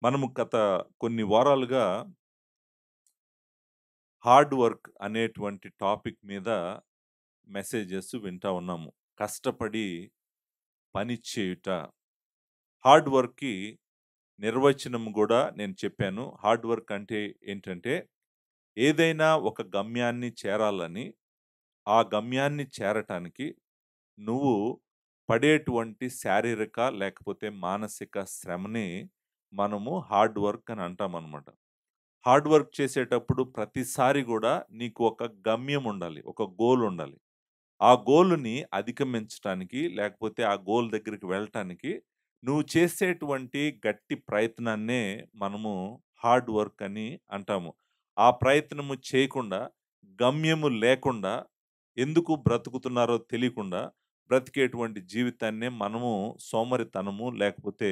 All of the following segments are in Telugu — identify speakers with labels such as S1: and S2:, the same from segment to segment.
S1: మనము గత కొన్ని వారాలుగా హార్డ్ వర్క్ అనేటువంటి టాపిక్ మీద మెసేజెస్ వింటా ఉన్నాము. కష్టపడి పని చేయుట. హార్డ్ వర్క్‌కి నిర్వచనం గూడా నేను చెప్పాను. హార్డ్ వర్క్ అంటే ఏంటంటే, ఏదైనా ఒక గమ్యాన్ని చేరాలని, ఆ గమ్యాన్ని చేరటానికి నువ్వు పడేటువంటి శారీరక లేకపోతే మానసిక శ్రమని మనము హార్డ్ వర్క్ అని అంటామనమాట. హార్డ్ వర్క్ చేసేటప్పుడు ప్రతిసారి గూడా నీకు ఒక గమ్యం ఉండాలి. ఒక గోల్ ఉండాలి. ఆ గోల్‌ని అధిగమించటానికి లేకపోతే ఆ గోల్ దగ్గరికి వెళ్ళటానికి నువ్వు చేసేటువంటి గట్టి ప్రయత్నాన్నే మనము హార్డ్ వర్క్ అని అంటాము. ఆ ప్రయత్నము చేయకుండా, గమ్యము లేకుండా, ఎందుకు బ్రతుకుతున్నారో తెలియకుండా బ్రతికేటువంటి జీవితాన్నే మనము సోమరితనము లేకపోతే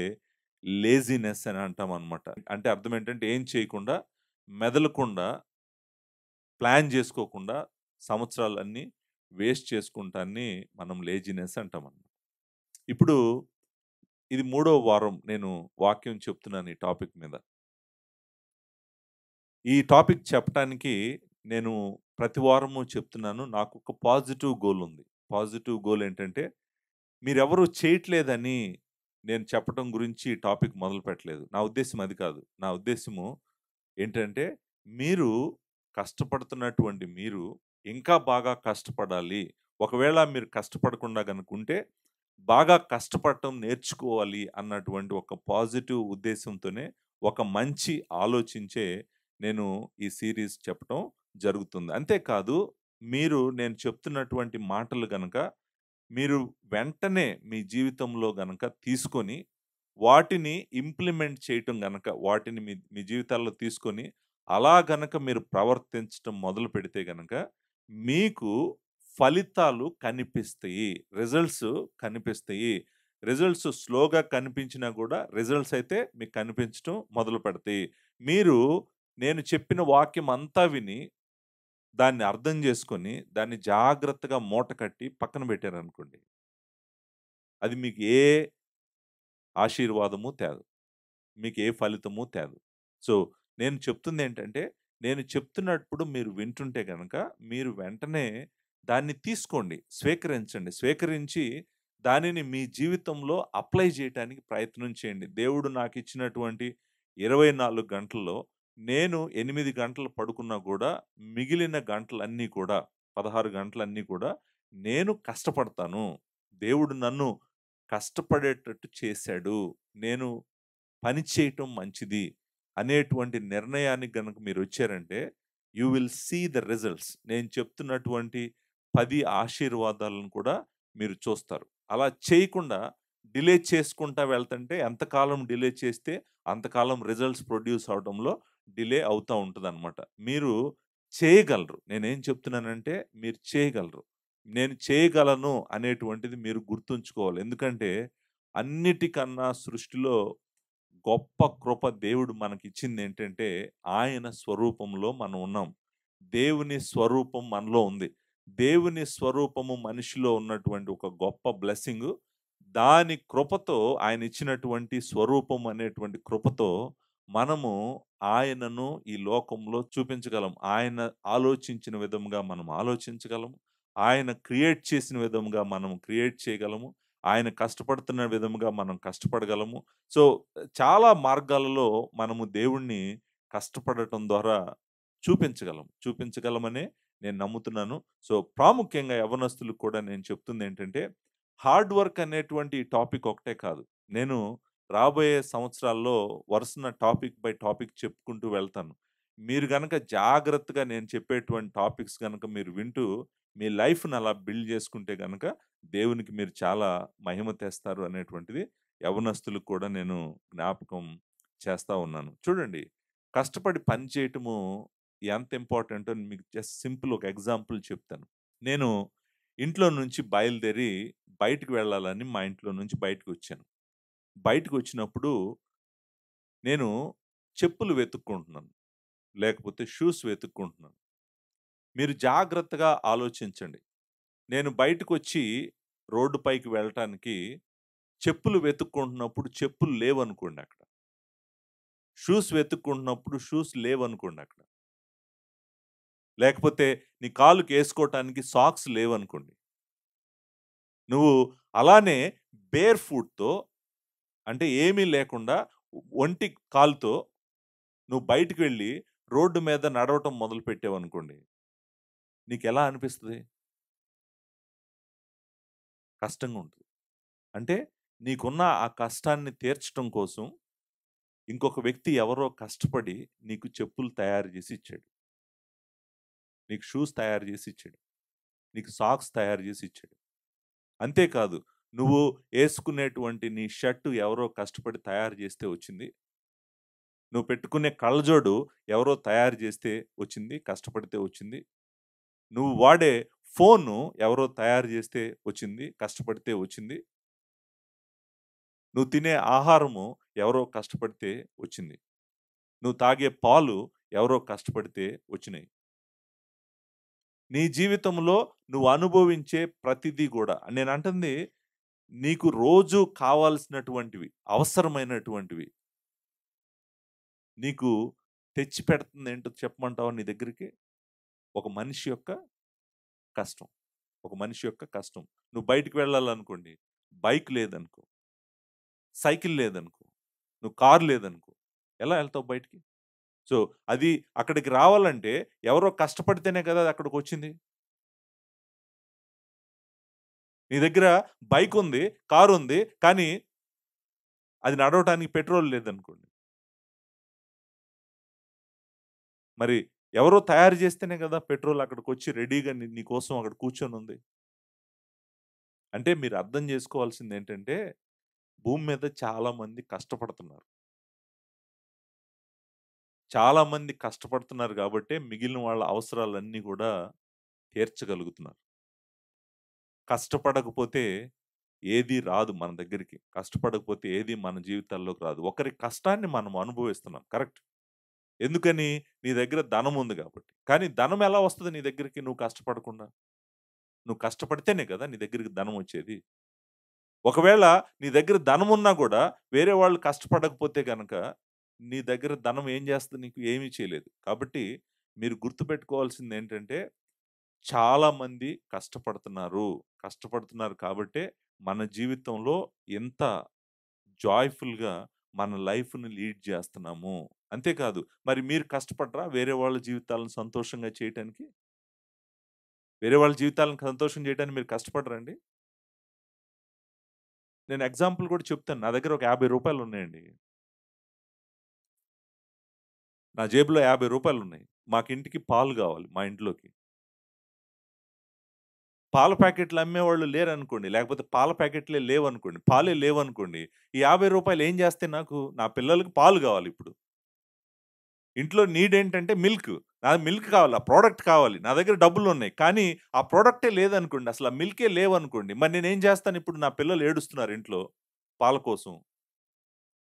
S1: లేజినెస్ అని అంటామనమాట. అంటే అర్థం ఏంటంటే ఏం చేయకుండా, మెదలకుండా, ప్లాన్ జేసుకోకుండా సంవత్సరాలన్నీ వేస్ట్ చేసుకుంటాన్ని మనం లేజినెస్ అంటామనమాట. ఇప్పుడు ఇది మూడో వారం నేను వాక్యం చెప్తున్నాను ఈ టాపిక్ మీద. ఈ టాపిక్ చెప్పటానికి నేను ప్రతి వారము చెప్తున్నాను. నాకొక పాజిటివ్ గోల్ ఉంది. పాజిటివ్ గోల్ ఏంటంటే, మీరెవరు చేయట్లేదని నేను చెప్పటం గురించి ఈ టాపిక్ మొదలుపెట్టలేదు. నా ఉద్దేశ్యం అది కాదు. నా ఉద్దేశ్యము ఏంటంటే, మీరు కష్టపడుతున్నటువంటి మీరు ఇంకా బాగా కష్టపడాలి. ఒకవేళ మీరు కష్టపడకుండా గనుకుంటే, బాగా కష్టపడటం నేర్చుకోవాలి అన్నటువంటి ఒక పాజిటివ్ ఉద్దేశ్యంతోనే, ఒక మంచి ఆలోచించే నేను ఈ సీరీస్ చెప్పటం జరుగుతుంది. అంతేకాదు, మీరు నేను చెప్తున్నటువంటి మాటలు గనక మీరు వెంటనే మీ జీవితంలో గనక తీసుకొని, వాటిని ఇంప్లిమెంట్ చేయటం గనక, వాటిని మీ మీ జీవితాల్లో తీసుకొని, అలా గనక మీరు ప్రవర్తించటం మొదలుపెడితే గనక, మీకు ఫలితాలు కనిపిస్తయి. రిజల్ట్స్ కనిపిస్తయి. రిజల్ట్స్ స్లోగా కనిపించినా గూడా, రిజల్ట్స్ అయితే మీకు కనిపించటం మొదలుపెడతాయి. మీరు నేను చెప్పిన వాక్యం అంతా విని దాన్ని అర్థం చేసుకొని, దాన్ని జాగ్రత్తగా మూట కట్టి పక్కన పెట్టారనుకోండి. అది మీకు ఏ ఆశీర్వాదము తేదు. మీకు ఏ ఫలితము తేదు. సో, నేను చెప్తుందేంటంటే, నేను చెప్తున్నప్పుడు మీరు వింటుంటే గనక, మీరు వెంటనే దాన్ని తీసుకోండి. స్వీకరించండి. స్వీకరించి దానిని మీ జీవితంలో అప్లై చేయటానికి ప్రయత్నం చేయండి. దేవుడు నాకిచ్చినటువంటి 24 గంటల్లో నేను 8 గంటలు పడుకున్నా గూడా, మిగిలిన గంటలన్నీ కూడా 16 గంటలన్నీ కూడా నేను కష్టపడతాను. దేవుడు నన్ను కష్టపడేటట్టు చేశాడు. నేను పని చేయటం మంచిది అనేటువంటి నిర్ణయానికి గనుక మీరొచ్చారంటే, you will see the results. నేను చెప్తున్నటువంటి 10 ఆశీర్వాదాలను కూడా మీరు చూస్తారు. అలా చేయకుండా డిలే చేసుకుంటా వెళ్తంటే ఎంతకాలం డిలే చేస్తే అంతకాలం రిజల్ట్స్ ప్రొడ్యూస్ అవ్వడంలో డిలే అవుతా ఉంటదనమాట. మీరు చేయగలరు. నేనేం చెప్తున్నానంటే మీరు చేయగలరు. నేను చేయగలను అనేటువంటిది మీరు గుర్తుంచుకోవాలి. ఎందుకంటే అన్నిటికన్నా సృష్టిలో గొప్ప కృప దేవుడు మనకిచ్చిందేంటంటే, ఆయన స్వరూపంలో మనం ఉన్నాం. దేవుని స్వరూపం మనలో ఉంది. దేవుని స్వరూపము మనిషిలో ఉన్నటువంటి ఒక గొప్ప బ్లెస్సింగు. దాని కృపతో ఆయనిచ్చినటువంటి స్వరూపం అనేటువంటి కృపతో మనము ఆయనను ఈ లోకంలో చూపించగలం. ఆయన ఆలోచించిన విధంగా మనం ఆలోచించగలము. ఆయన క్రియేట్ చేసిన విధంగా మనం క్రియేట్ చేయగలము. ఆయన కష్టపడుతున్న విధముగా మనం కష్టపడగలము. సో, చాలా మార్గాలలో మనము దేవుణ్ణి కష్టపడటం ద్వారా చూపించగలమనే నేను నమ్ముతున్నాను. సో, ప్రాముఖ్యంగా యవ్వనస్తులకు కూడా నేను చెప్తుందేంటంటే, హార్డ్ వర్క్ అనేటువంటి ఈ టాపిక్ ఒకటే కాదు. నేను రాబోయే సంవత్సరాల్లో వరుసన టాపిక్ బై టాపిక్ చెప్పుకుంటూ వెళ్తాను. మీరు గనక జాగ్రత్తగా నేను చెప్పేటువంటి టాపిక్స్ గనక మీరు వింటూ, మీ లైఫ్‌ని అలా బిల్డ్ చేసుకుంటే గనక, దేవునికి మీరు చాలా మహిమ తెస్తారు అనేటువంటిది యవ్వనస్తులకు కూడా నేను జ్ఞాపకం చేస్తా ఉన్నాను. చూడండి, కష్టపడి పని చేయటము ఎంత ఇంపార్టెంటో మీకు జస్ట్ సింపుల్ ఒక ఎగ్జాంపుల్ చెప్తాను. నేను ఇంట్లో నుంచి బయలుదేరి బయటికి వెళ్ళాలని మా ఇంట్లో నుంచి బయటకొచ్చాను. బయటకొచ్చినప్పుడు నేను చెప్పులు వెతుక్కుంటున్నాను. లేకపోతే షూస్ వెతుక్కుంటున్నాను. మీరు జాగ్రత్తగా ఆలోచించండి. నేను బయటకొచ్చి రోడ్డు పైకి వెళ్ళటానికి చెప్పులు వెతుక్కుంటున్నప్పుడు చెప్పులు లేవనుకోండి అక్కడ. షూస్ వెతుక్కుంటున్నప్పుడు షూస్ లేవనుకోండి అక్కడ. లేకపోతే నీ కాలుకేసుకోవటానికి సాక్స్ లేవనుకోండి. నువ్వు అలానే బేర్ ఫూట్‌తో అంటే ఏమీ లేకుండా ఒంటి కాలుతో నువ్వు బయటికి వెళ్లి రోడ్డు మీద నడవటం మొదలుపెట్టావనుకోండి. నీకెలా అనిపిస్తది? కష్టంగా ఉంటది. అంటే నీకున్న ఆ కష్టాన్ని తీర్చటం కోసం ఇంకొక వ్యక్తి ఎవరో కష్టపడి నీకు చెప్పులు తయారు జేసి ఇచ్చాడు. నీకు షూస్ తయారు జేసి ఇచ్చాడు. నీకు సాక్స్ తయారు జేసి ఇచ్చాడు. అంతేకాదు నువ్వు యేసుకునేటువంటి నీ షర్ట్ ఎవరో కష్టపడి తయారు జేస్తే వచ్చింది. నువ్వు పెట్టుకునే కళ్ళజోడు ఎవరో తయారు జేస్తే వచ్చింది. కష్టపడితే వచ్చింది. నువ్వు వాడే ఫోను ఎవరో తయారు జేస్తే వచ్చింది. కష్టపడితే వచ్చింది. నువ్వు తినే ఆహారము ఎవరో కష్టపడితే వచ్చింది. నువ్వు తాగే పాలు ఎవరో కష్టపడితే వచ్చినాయి. నీ జీవితంలో నువ్వు అనుభవించే ప్రతిదీ గూడా నేనంటుంది నీకు రోజు కావాల్సినటువంటివి, అవసరమైనటువంటివి నీకు తెచ్చిపెడుతుందేంటో చెప్పమంటావా నీ దగ్గరికి? ఒక మనిషి యొక్క కష్టం. ఒక మనిషి యొక్క కష్టం. నువ్వు బయటికి వెళ్ళాలనుకోండి, బైక్ లేదనుకో, సైకిల్ లేదనుకో, నువ్వు కారు లేదనుకో, ఎలా ఎళ్తావు బయటికి? సో, అది అక్కడికి రావాలంటే ఎవరో కష్టపడితేనే కదా అది అక్కడికొచ్చింది. నీ దగ్గర బైకుంది, కారుంది. కానీ అది నడవటానికి పెట్రోల్ లేదనుకోండి. మరి ఎవరో తయారు చేస్తేనే కదా పెట్రోల్ అక్కడికొచ్చి రెడీగా నీ కోసం అక్కడ కూర్చొనుంది. అంటే మీరు అర్థం చేసుకోవాల్సిందేంటంటే, భూమి మీద చాలా మంది కష్టపడుతున్నారు. చాలా మంది కష్టపడుతున్నారు గాబట్టే మిగిలిన వాళ్ళ అవసరాలన్నీ గూడా తీర్చగలుగుతున్నారు. కష్టపడకపోతే ఏది రాదు మన దగ్గరికి. కష్టపడకపోతే ఏది మన జీవితాల్లోకి రాదు. ఒకరి కష్టాన్ని మనం అనుభవిస్తున్నాం. కరెక్ట్. ఎందుకని? నీ దగ్గర ధనం ఉంది గాబట్టి. కానీ ధనం ఎలా వస్తది నీ దగ్గరికి నువ్వు కష్టపడకుండా? నువ్వు కష్టపడితేనే గదా నీ దగ్గరికి ధనం వచ్చేది. ఒకవేళ నీ దగ్గర ధనమున్నా గూడా, వేరే వాళ్ళు కష్టపడకపోతే గనక, నీ దగ్గర ధనం ఏం చేస్తది నీకు? ఏమీ చేయలేదు. కాబట్టి మీరు గుర్తుపెట్టుకోవాల్సిందేంటంటే, చాలా మంది కష్టపడుతున్నారు. కష్టపడుతున్నారు కాబట్టే, మన జీవితంలో ఎంత జాయ్‌ఫుల్‌గా మన లైఫ్‌ని లీడ్ చేస్తున్నాము. అంతేకాదు, మరి మీరు కష్టపడరా వేరే వాళ్ళ జీవితాలను సంతోషంగా చేయటానికి? వేరే వాళ్ళ జీవితాలను సంతోషం చేయడానికి మీరు కష్టపడరండి? నేను ఎగ్జాంపుల్ కూడా చెప్తాను. నా దగ్గర ఒక రూ. 50 ఉన్నాయండి. నా జేబులో రూ. 50 ఉన్నాయి. మాకింటికి పాలు గావాలి మా ఇంట్లోకి. పాల ప్యాకెట్లు అమ్మేవాళ్ళు లేరనుకోండి, లేకపోతే పాల ప్యాకెట్లే లేవనుకోండి, పాలే లేవనుకోండి, ఈ రూ. 50 ఏం చేస్తాయి నాకు? నా పిల్లలకి పాలు గావాలిప్పుడు. ఇంట్లో నీడ్ ఏంటంటే మిల్క్. నాకు మిల్క్ కావాలి. ఆ ప్రొడక్ట్ కావాలి. నా దగ్గర డబ్బులున్నాయి. కానీ ఆ ప్రొడక్టే లేదనుకోండి, అసలు ఆ మిల్కే లేవనుకోండి, మరి నేనేం చేస్తానిప్పుడు? నా పిల్లలు ఏడుస్తున్నారు ఇంట్లో పాల కోసం.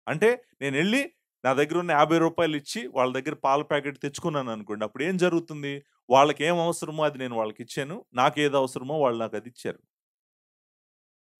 S1: అంటే నేనెళ్ళి నా దగ్గరున్న రూ. 50 ఇచ్చి వాళ్ళ దగ్గర పాల ప్యాకెట్ తెచ్చుకున్నాననుకోండి. అప్పుడేం జరుగుతుంది? వాళ్ళకేం అవసరమో అది నేను వాళ్ళకిచ్చాను. నాకేది అవసరమో వాళ్ళు నాకదిచ్చారు.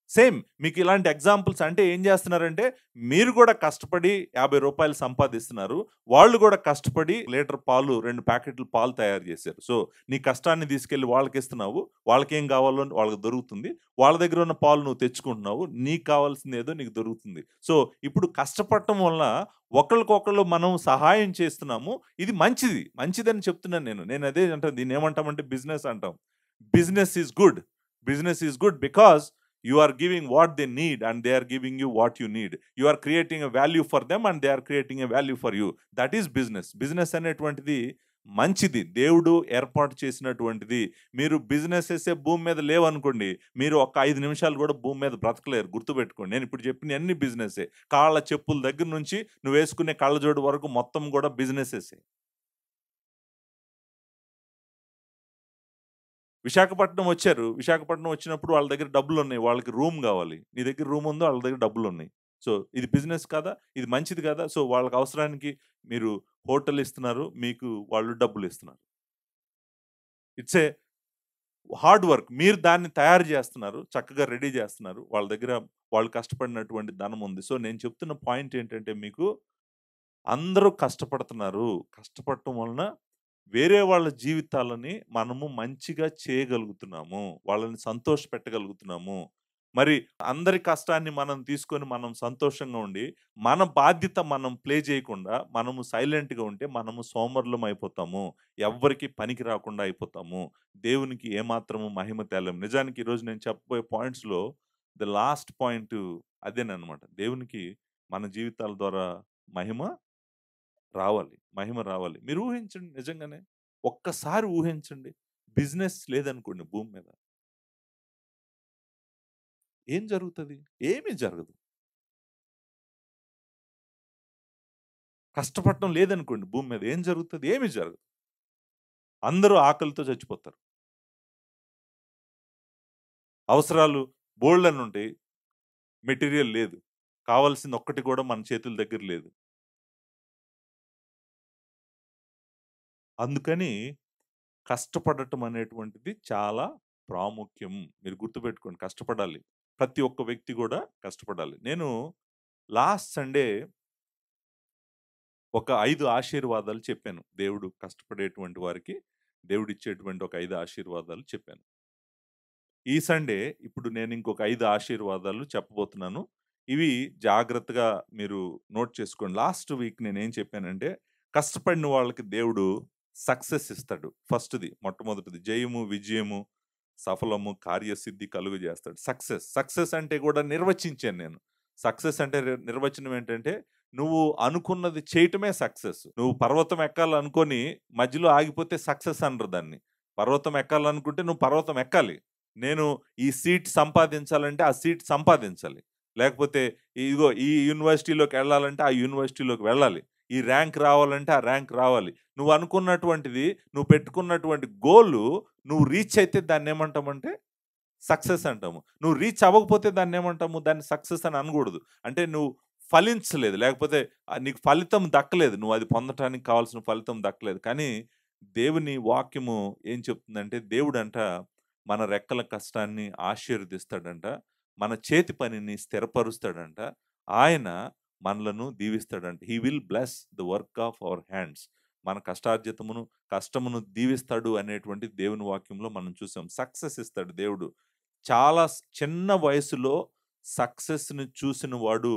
S1: సేమ్ మీకిలాంటి ఎగ్జాంపుల్స్ అంటే ఏం జేస్తున్నారంటే, మీరు గూడా కష్టపడి రూ. 50 సంపాదిస్తున్నారు. వాళ్ళు గూడా కష్టపడి లీటర్ పాలు 2 ప్యాకెట్లు పాలు తయారు జేశారు. సో, నీ కష్టాన్ని తీసుకెళ్ళి వాళ్ళకిస్తున్నావు. వాళ్ళకేం గావాలో వాళ్ళకి దొరుకుతుంది. వాళ్ళ దగ్గర ఉన్న పాలు నువ్వు తెచ్చుకుంటున్నావు. నీకు కావాల్సిందేదో నీకు దొరుకుతుంది. సో, ఇప్పుడు కష్టపడటం వలన ఒకళ్ళకొకళ్ళు మనం సహాయం చేస్తున్నాము. ఇది మంచిది. మంచిదని చెప్తున్నాను నేను. నేనదే అంటాను. దీన్నేమంటామంటే బిజినెస్ అంటాం. Business is good. Business is good because you are giving what they need and they are giving you what you need. You are creating a value for them and they are creating a value for you. That is business. Business అనేటువంటిది మంచిది. దేవుడు ఏర్పాటు చేసినటువంటిది. మీరు బిజినెస్ చేసే భూమి మీద లేవనుకోండి, మీరు ఒక 5 నిమిషాలు కూడా భూమి మీద బ్రతకలేరు. గుర్తుపెట్టుకోండి. నేను ఇప్పుడు చెప్పినయన్నీ బిజినెసే. కాళ్ళ చెప్పుల దగ్గర నుంచి నువ్వేసుకునే కళ్ళజోడు వరకు మొత్తం కూడా బిజినెసెసే. విశాఖపట్నం వచ్చారు. విశాఖపట్నం వచ్చినప్పుడు వాళ్ళ దగ్గర డబ్బులున్నాయి. వాళ్ళకి రూమ్ గావాలి. నీ దగ్గర రూమ్ ఉందో వాళ్ళ దగ్గర డబ్బులున్నాయి. సో, ఇది బిజినెస్ కాదా? ఇది మంచిది కాదా? సో, వాళ్ళకి అవసరానికి మీరు హోటల్ ఇస్తున్నారు. మీకు వాళ్ళు డబ్బులిస్తున్నారు. It's a hard work. మీరు దాన్ని తయారు జేస్తున్నారు. చక్కగా రెడీ జేస్తున్నారు. వాళ్ళ దగ్గర వాళ్ళు కష్టపడినటువంటి ధనం ఉంది. సో, నేను చెప్తున్న పాయింట్ ఏంటంటే మీకు అందరూ కష్టపడుతున్నారు. కష్టపడటం వలన వేరే వాళ్ళ జీవితాలని మనము మంచిగా చేయగలుగుతున్నాము. వాళ్ళని సంతోషపెట్టగలుగుతున్నాము. మరి అందరి కష్టాన్ని మనం తీసుకొని మనం సంతోషంగా ఉండి, మన బాధ్యత మనం ప్లే చేయకుండా, మనము సైలెంట్‌గా ఉంటే మనము సోమరులం అయిపోతాము. ఎవ్వరికీ పనికి రాకుండా అయిపోతాము. దేవునికి ఏమాత్రము మహిమ తేలేము. నిజానికి ఈరోజు నేను చెప్పబోయే పాయింట్స్‌లో ది లాస్ట్ పాయింట్ అదేననమాట. దేవునికి మన జీవితాల ద్వారా మహిమ రావాలి. మహిమ రావాలి. మీరు ఊహించండి నిజంగానే. ఒక్కసారి ఊహించండి. బిజినెస్ లేదనుకోండి భూమి మీద. ఏం జరుగుతది? ఏమీ జరగదు. కష్టపడటం లేదనుకోండి భూమి మీద ఏం జరుగుతది? ఏమీ జరగదు. అందరూ ఆకలితో చచ్చిపోతారు. అవసరాలు బోలెడన్నుంటాయి. మెటీరియల్ లేదు. కావాల్సింది ఒక్కటి కూడా మన చేతుల దగ్గర లేదు. అందుకని కష్టపడటం అనేటువంటిది చాలా ప్రాముఖ్యం. మీరు గుర్తుపెట్టుకోండి కష్టపడాలి. ప్రతి ఒక్క వ్యక్తి గూడా కష్టపడాలి. నేను లాస్ట్ సండే ఒక 5 ఆశీర్వాదాలు చెప్పాను. దేవుడు కష్టపడేటువంటి వారికి దేవుడిచ్చేటువంటి ఒక 5 ఆశీర్వాదాలు చెప్పాను. ఈ సండే ఇప్పుడు నేను ఇంకొక 5 ఆశీర్వాదాలు చెప్పబోతున్నాను. ఇవి జాగ్రత్తగా మీరు నోట్ చేసుకోండి. లాస్ట్ వీక్ నేనేం చెప్పానంటే, కష్టపడిన వాళ్ళకి దేవుడు సక్సెస్ ఇస్తాడు. ఫస్ట్‌ది మొట్టమొదటిది జయము, విజయము, సఫలము, కార్యసిద్ధి కలుగజేస్తాడు. సక్సెస్. సక్సెస్ అంటే కూడా నిర్వచించాను నేను. సక్సెస్ అంటే నిర్వచనం ఏంటంటే, నువ్వు అనుకున్నది చేయటమే సక్సెస్. నువ్వు పర్వతం ఎక్కాలనుకోని మధ్యలో ఆగిపోతే సక్సెస్ అనరు దాన్ని. పర్వతం ఎక్కాలనుకుంటే నువ్వు పర్వతం ఎక్కాలి. నేను ఈ సీట్ సంపాదించాలంటే ఆ సీట్ సంపాదించాలి. లేకపోతే ఇదిగో ఈ యూనివర్సిటీలోకెళ్ళాలంటే ఆ యూనివర్సిటీలోకి వెళ్ళాలి. ఈ ర్యాంక్ రావాలంటే ఆ ర్యాంక్ రావాలి. నువ్వు అనుకున్నటువంటిది, నువ్వు పెట్టుకున్నటువంటి గోలు నువ్వు రీచ్ అయితే దాన్నేమంటామంటే సక్సెస్ అంటాము. నువ్వు రీచ్ అవ్వకపోతే దాన్నేమంటాము? దాన్ని సక్సెస్ అని అనకూడదు. అంటే నువ్వు ఫలించలేదు. లేకపోతే నీకు ఫలితం దక్కలేదు. నువ్వు అది పొందటానికి కావాల్సిన ఫలితం దక్కలేదు. కానీ దేవుని వాక్యము ఏం చెప్తుందంటే దేవుడంట మన రెక్కల కష్టాన్ని ఆశీర్వదిస్తాడంట. మన చేతి పనిని స్థిరపరుస్తాడంట. ఆయన మనలను దీవిస్తాడంట. He will bless the work of our hands. మన కష్టార్జితమును, కష్టమును దీవిస్తాడు అనేటువంటి దేవుని వాక్యంలో మనం చూసాం. సక్సెస్ ఇస్తాడు దేవుడు. చాలా చిన్న వయసులో సక్సెస్‌ని చూసిన వాడు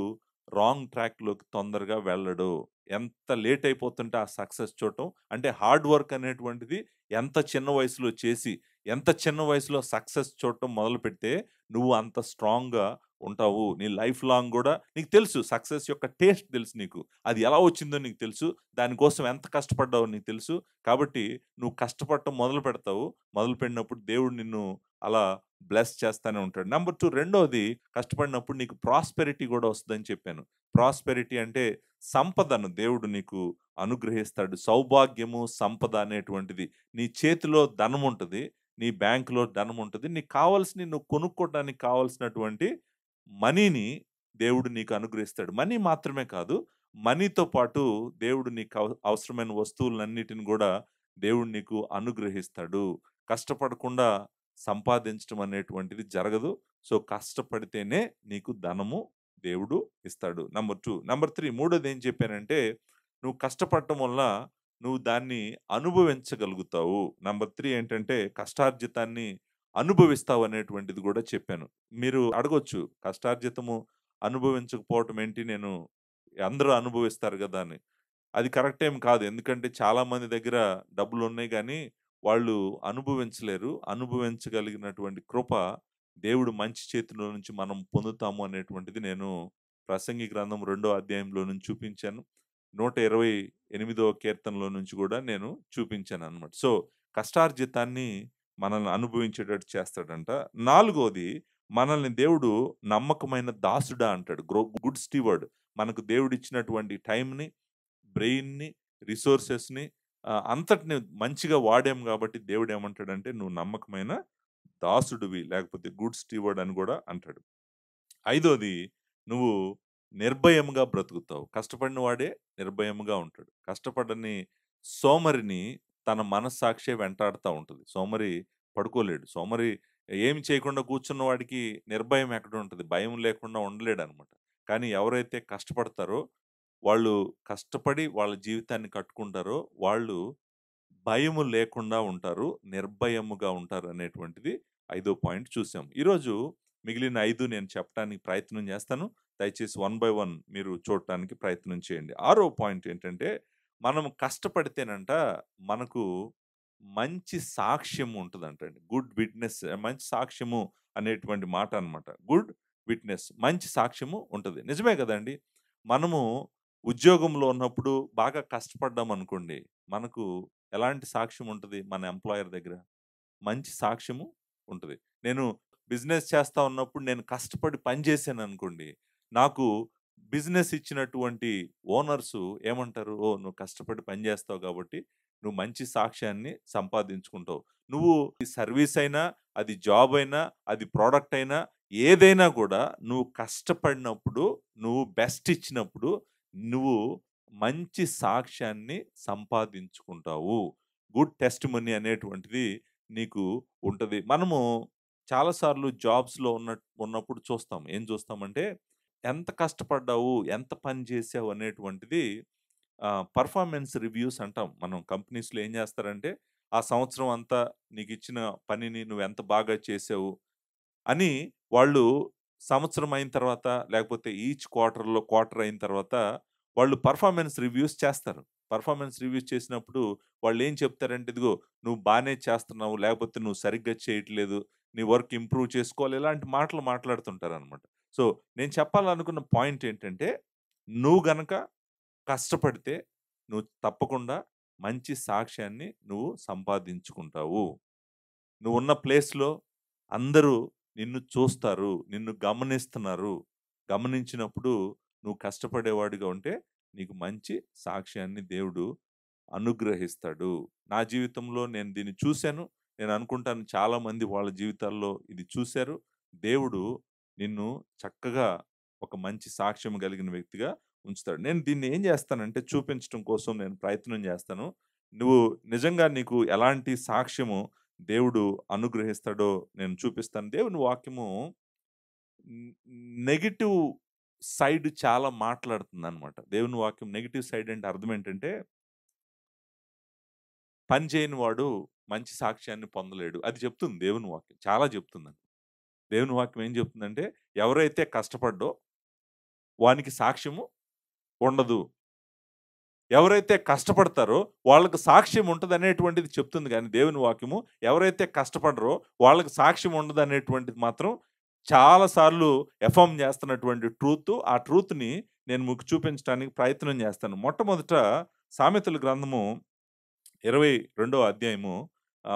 S1: రాంగ్ ట్రాక్‌లోకి తొందరగా వెళ్ళడు. ఎంత లేట్ అయిపోతుంటే ఆ సక్సెస్ చూడటం అంటే హార్డ్ వర్క్ అనేటువంటిది ఎంత చిన్న వయసులో చేసి, ఎంత చిన్న వయసులో సక్సెస్ చూడటం మొదలుపెడితే నువ్వు అంత స్ట్రాంగ్‌గా ఉంటావు. నీ లైఫ్ లాంగ్ గూడా నీకు తెలుసు సక్సెస్ యొక్క టేస్ట్ తెలుసు నీకు. అది ఎలా వచ్చిందో నీకు తెలుసు. దానికోసం ఎంత కష్టపడ్డావో నీకు తెలుసు. కాబట్టి నువ్వు కష్టపడటం మొదలుపెడతావు. మొదలుపెట్టినప్పుడు దేవుడు నిన్ను అలా బ్లెస్ చేస్తానే ఉంటాడు. నంబర్ 2 రెండోది కష్టపడినప్పుడు నీకు ప్రాస్పెరిటీ గూడా వస్తదని చెప్పాను. ప్రాస్పెరిటీ అంటే సంపదను దేవుడు నీకు అనుగ్రహిస్తాడు. సౌభాగ్యము, సంపద అనేటువంటిది నీ చేతిలో ధనముంటది. నీ బ్యాంక్‌లో ధనముంటది. నీకు కావాల్సినయి నువ్వు కొనుక్కోవడానికి కావాల్సినటువంటి మనీని దేవుడు నీకు అనుగ్రహిస్తాడు. మనీ మాత్రమే కాదు, మనీతో పాటు దేవుడు నీకు అవసరమైన వస్తువులన్నిటిని గూడా దేవుడు నీకు అనుగ్రహిస్తాడు. కష్టపడకుండా సంపాదించటం అనేటువంటిది జరగదు. సో, కష్టపడితేనే నీకు ధనము దేవుడు ఇస్తాడు. నంబర్ 2. నంబర్ 3 మూడోదేం చెప్పానంటే, నువ్వు కష్టపడటం వల్ల నువ్వు దాన్ని అనుభవించగలుగుతావు. నంబర్ 3 ఏంటంటే, కష్టార్జితాన్ని అనుభవిస్తావనేటువంటిది గూడా చెప్పాను. మీరు అడగొచ్చు, కష్టార్జితము అనుభవించకపోవటం ఏంటి? అందరూ అనుభవిస్తారు గదా! అని. అది కరెక్ట్ ఏం కాదు. ఎందుకంటే చాలా మంది దగ్గర డబ్బులున్నాయి గానీ, వాళ్ళు అనుభవించలేరు. అనుభవించగలిగినటువంటి కృప దేవుడు మంచి చేతిలో నుంచి మనం పొందుతాము అనేటువంటిది నేను ప్రసంగి గ్రంథం 2 అధ్యాయంలో నుంచి చూపించాను. 128 కీర్తనలో నుంచి గూడా నేను చూపించాననమాట. సో, కష్టార్జితాన్ని మనల్ని అనుభవించేటట్టు చేస్తాడంట. నాలుగోది మనల్ని దేవుడు నమ్మకమైన దాసుడా అంటాడు. Good steward. మనకు దేవుడిచ్చినటువంటి టైంని బ్రెయిన్‌ని, రిసోర్సెస్‌ని అంతటిని మంచిగా వాడాం గాబట్టి దేవుడేమంటాడంటే, "నువ్వు నమ్మకమైన దాసుడివి" లేకపోతే గుడ్ స్టీవర్డ్ అని గూడా అంటాడు. ఐదోది నువ్వు నిర్భయంగా బ్రతుకుతావు. కష్టపడిన వాడే నిర్భయంగా ఉంటాడు. కష్టపడని సోమరిని తన మనస్సాక్షే వెంటాడుతా ఉంటది. సోమరి పడుకోలేడు. సోమరి ఏమి చేయకుండా కూర్చున్న వాడికి నిర్భయం ఎక్కడుంటది? భయం లేకుండా ఉండలేడనమాట. కానీ ఎవరైతే కష్టపడతారో వాళ్ళు కష్టపడి వాళ్ళ జీవితాన్ని కట్టుకుంటారో, వాళ్ళు భయము లేకుండా ఉంటారు. నిర్భయముగా ఉంటారు అనేటువంటిది ఐదో పాయింట్ చూసాం. ఈరోజు మిగిలిన 5 నేను చెప్పటానికి ప్రయత్నం చేస్తాను. దయచేసి వన్ బై వన్ మీరు చూడటానికి ప్రయత్నం చేయండి. ఆరో పాయింట్ ఏంటంటే, మనం కష్టపడితేనంట మనకు మంచి సాక్ష్యం ఉంటదంటండి. గుడ్ విట్‌నెస్ మంచి సాక్ష్యము అనేటువంటి మాట అన్నమాట. గుడ్ విట్‌నెస్ మంచి సాక్ష్యము ఉంటది. నిజమే గదండీ! మనము ఉద్యోగంలో ఉన్నప్పుడు బాగా కష్టపడ్డామనుకోండి, మనకు ఎలాంటి సాక్ష్యం ఉంటది మన ఎంప్లాయర్ దగ్గర? మంచి సాక్ష్యము ఉంటది. నేను బిజినెస్ చేస్తా ఉన్నప్పుడు నేను కష్టపడి పని చేశాననుకోండి, నాకు బిజినెస్ ఇచ్చినటువంటి ఓనర్సు ఏమంటారు? "ఓహ్! నువ్వు కష్టపడి పని చేస్తావు కాబట్టి, నువ్వు మంచి సాక్ష్యాన్ని సంపాదించుకుంటావు. నువ్వు ఈ సర్వీస్ అయినా, అది జాబ్ అయినా, అది ప్రొడక్ట్ అయినా, ఏదైనా కూడా నువ్వు కష్టపడినప్పుడు, నువ్వు బెస్ట్ ఇచ్చినప్పుడు, నువ్వు మంచి సాక్ష్యాన్ని సంపాదించుకుంటావు. గుడ్ టెస్టిమనీ అనేటువంటిది నీకు ఉంటది." మనము చాలా సార్లు జాబ్స్‌లో ఉన్నప్పుడు చూస్తాం. ఏం చూస్తామంటే, ఎంత కష్టపడ్డావు, ఎంత పని చేశావు అనేటువంటిది పర్ఫార్మెన్స్ రివ్యూస్ అంటాం. మనం కంపెనీస్‌లో ఏం చేస్తారంటే, ఆ సంవత్సరం అంతా నీకిచ్చిన పనిని నువ్వెంత బాగా చేశావు అని వాళ్ళు సంవత్సరం అయిన తర్వాత, లేకపోతే ఈచ్ క్వార్టర్ అయిన తర్వాత వాళ్ళు పర్ఫార్మెన్స్ రివ్యూస్ చేస్తారు. పర్ఫార్మెన్స్ రివ్యూస్ చేసినప్పుడు వాళ్ళేం చెప్తారంటే, "ఇదిగో నువ్వు బానే చేస్తున్నావు, లేకపోతే నువ్వు సరిగ్గా చేయట్లేదు. నీ వర్క్ ఇంప్రూవ్ చేసుకోవాలి." ఇలాంటి మాటలు మాట్లాడుతుంటారనమాట. సో, నేను చెప్పాలనుకున్న పాయింట్ ఏంటంటే, నువ్వు గనక కష్టపడితే నువ్వు తప్పకుండా మంచి సాక్ష్యాన్ని నువ్వు సంపాదించుకుంటావు. నువ్వున్న ప్లేస్‌లో అందరూ నిన్ను చూస్తారు. నిన్ను గమనిస్తున్నారు. గమనించినప్పుడు నువ్వు కష్టపడేవాడిగా ఉంటే నీకు మంచి సాక్ష్యాన్ని దేవుడు అనుగ్రహిస్తాడు. నా జీవితంలో నేను దీన్ని చూసాను. నేను అనుకుంటాను చాలామంది వాళ్ళ జీవితాల్లో ఇది చూసారు. దేవుడు నిన్ను చక్కగా ఒక మంచి సాక్ష్యం కలిగిన వ్యక్తిగా ఉంచుతాడు. నేను దీన్ని ఏం చేస్తానంటే చూపించటం కోసం నేను ప్రయత్నం చేస్తాను. నువ్వు నిజంగా నీకు ఎలాంటి సాక్ష్యము దేవుడు అనుగ్రహిస్తాడో నేను చూపిస్తాను. దేవుని వాక్యము న్ నెగెటివ్ సైడ్ చాలా మాట్లాడుతుందనమాట. దేవుని వాక్యం నెగెటివ్ సైడ్ అంటే అర్థం ఏంటంటే, పని చేయని వాడు మంచి సాక్ష్యాన్ని పొందలేడు. అది చెప్తుంది దేవుని వాక్యం. చాలా చెప్తుందండి. దేవుని వాక్యం ఏం చెప్తుందంటే, ఎవరైతే కష్టపడ్డో వానికి సాక్ష్యము ఉండదు. ఎవరైతే కష్టపడతారో వాళ్ళకి సాక్ష్యం ఉంటదనేటువంటిది చెప్తుంది గానీ దేవుని వాక్యము, ఎవరైతే కష్టపడరో వాళ్ళకి సాక్ష్యం ఉండదనేటువంటిది మాత్రం చాలా సార్లు ఎఫర్మ్ చేస్తున్నటువంటి ఆ ట్రూత్‌ని నేను మీకు చూపించడానికి ప్రయత్నం చేస్తాను. మొట్టమొదట సామెతల గ్రంథము 22వ అధ్యాయము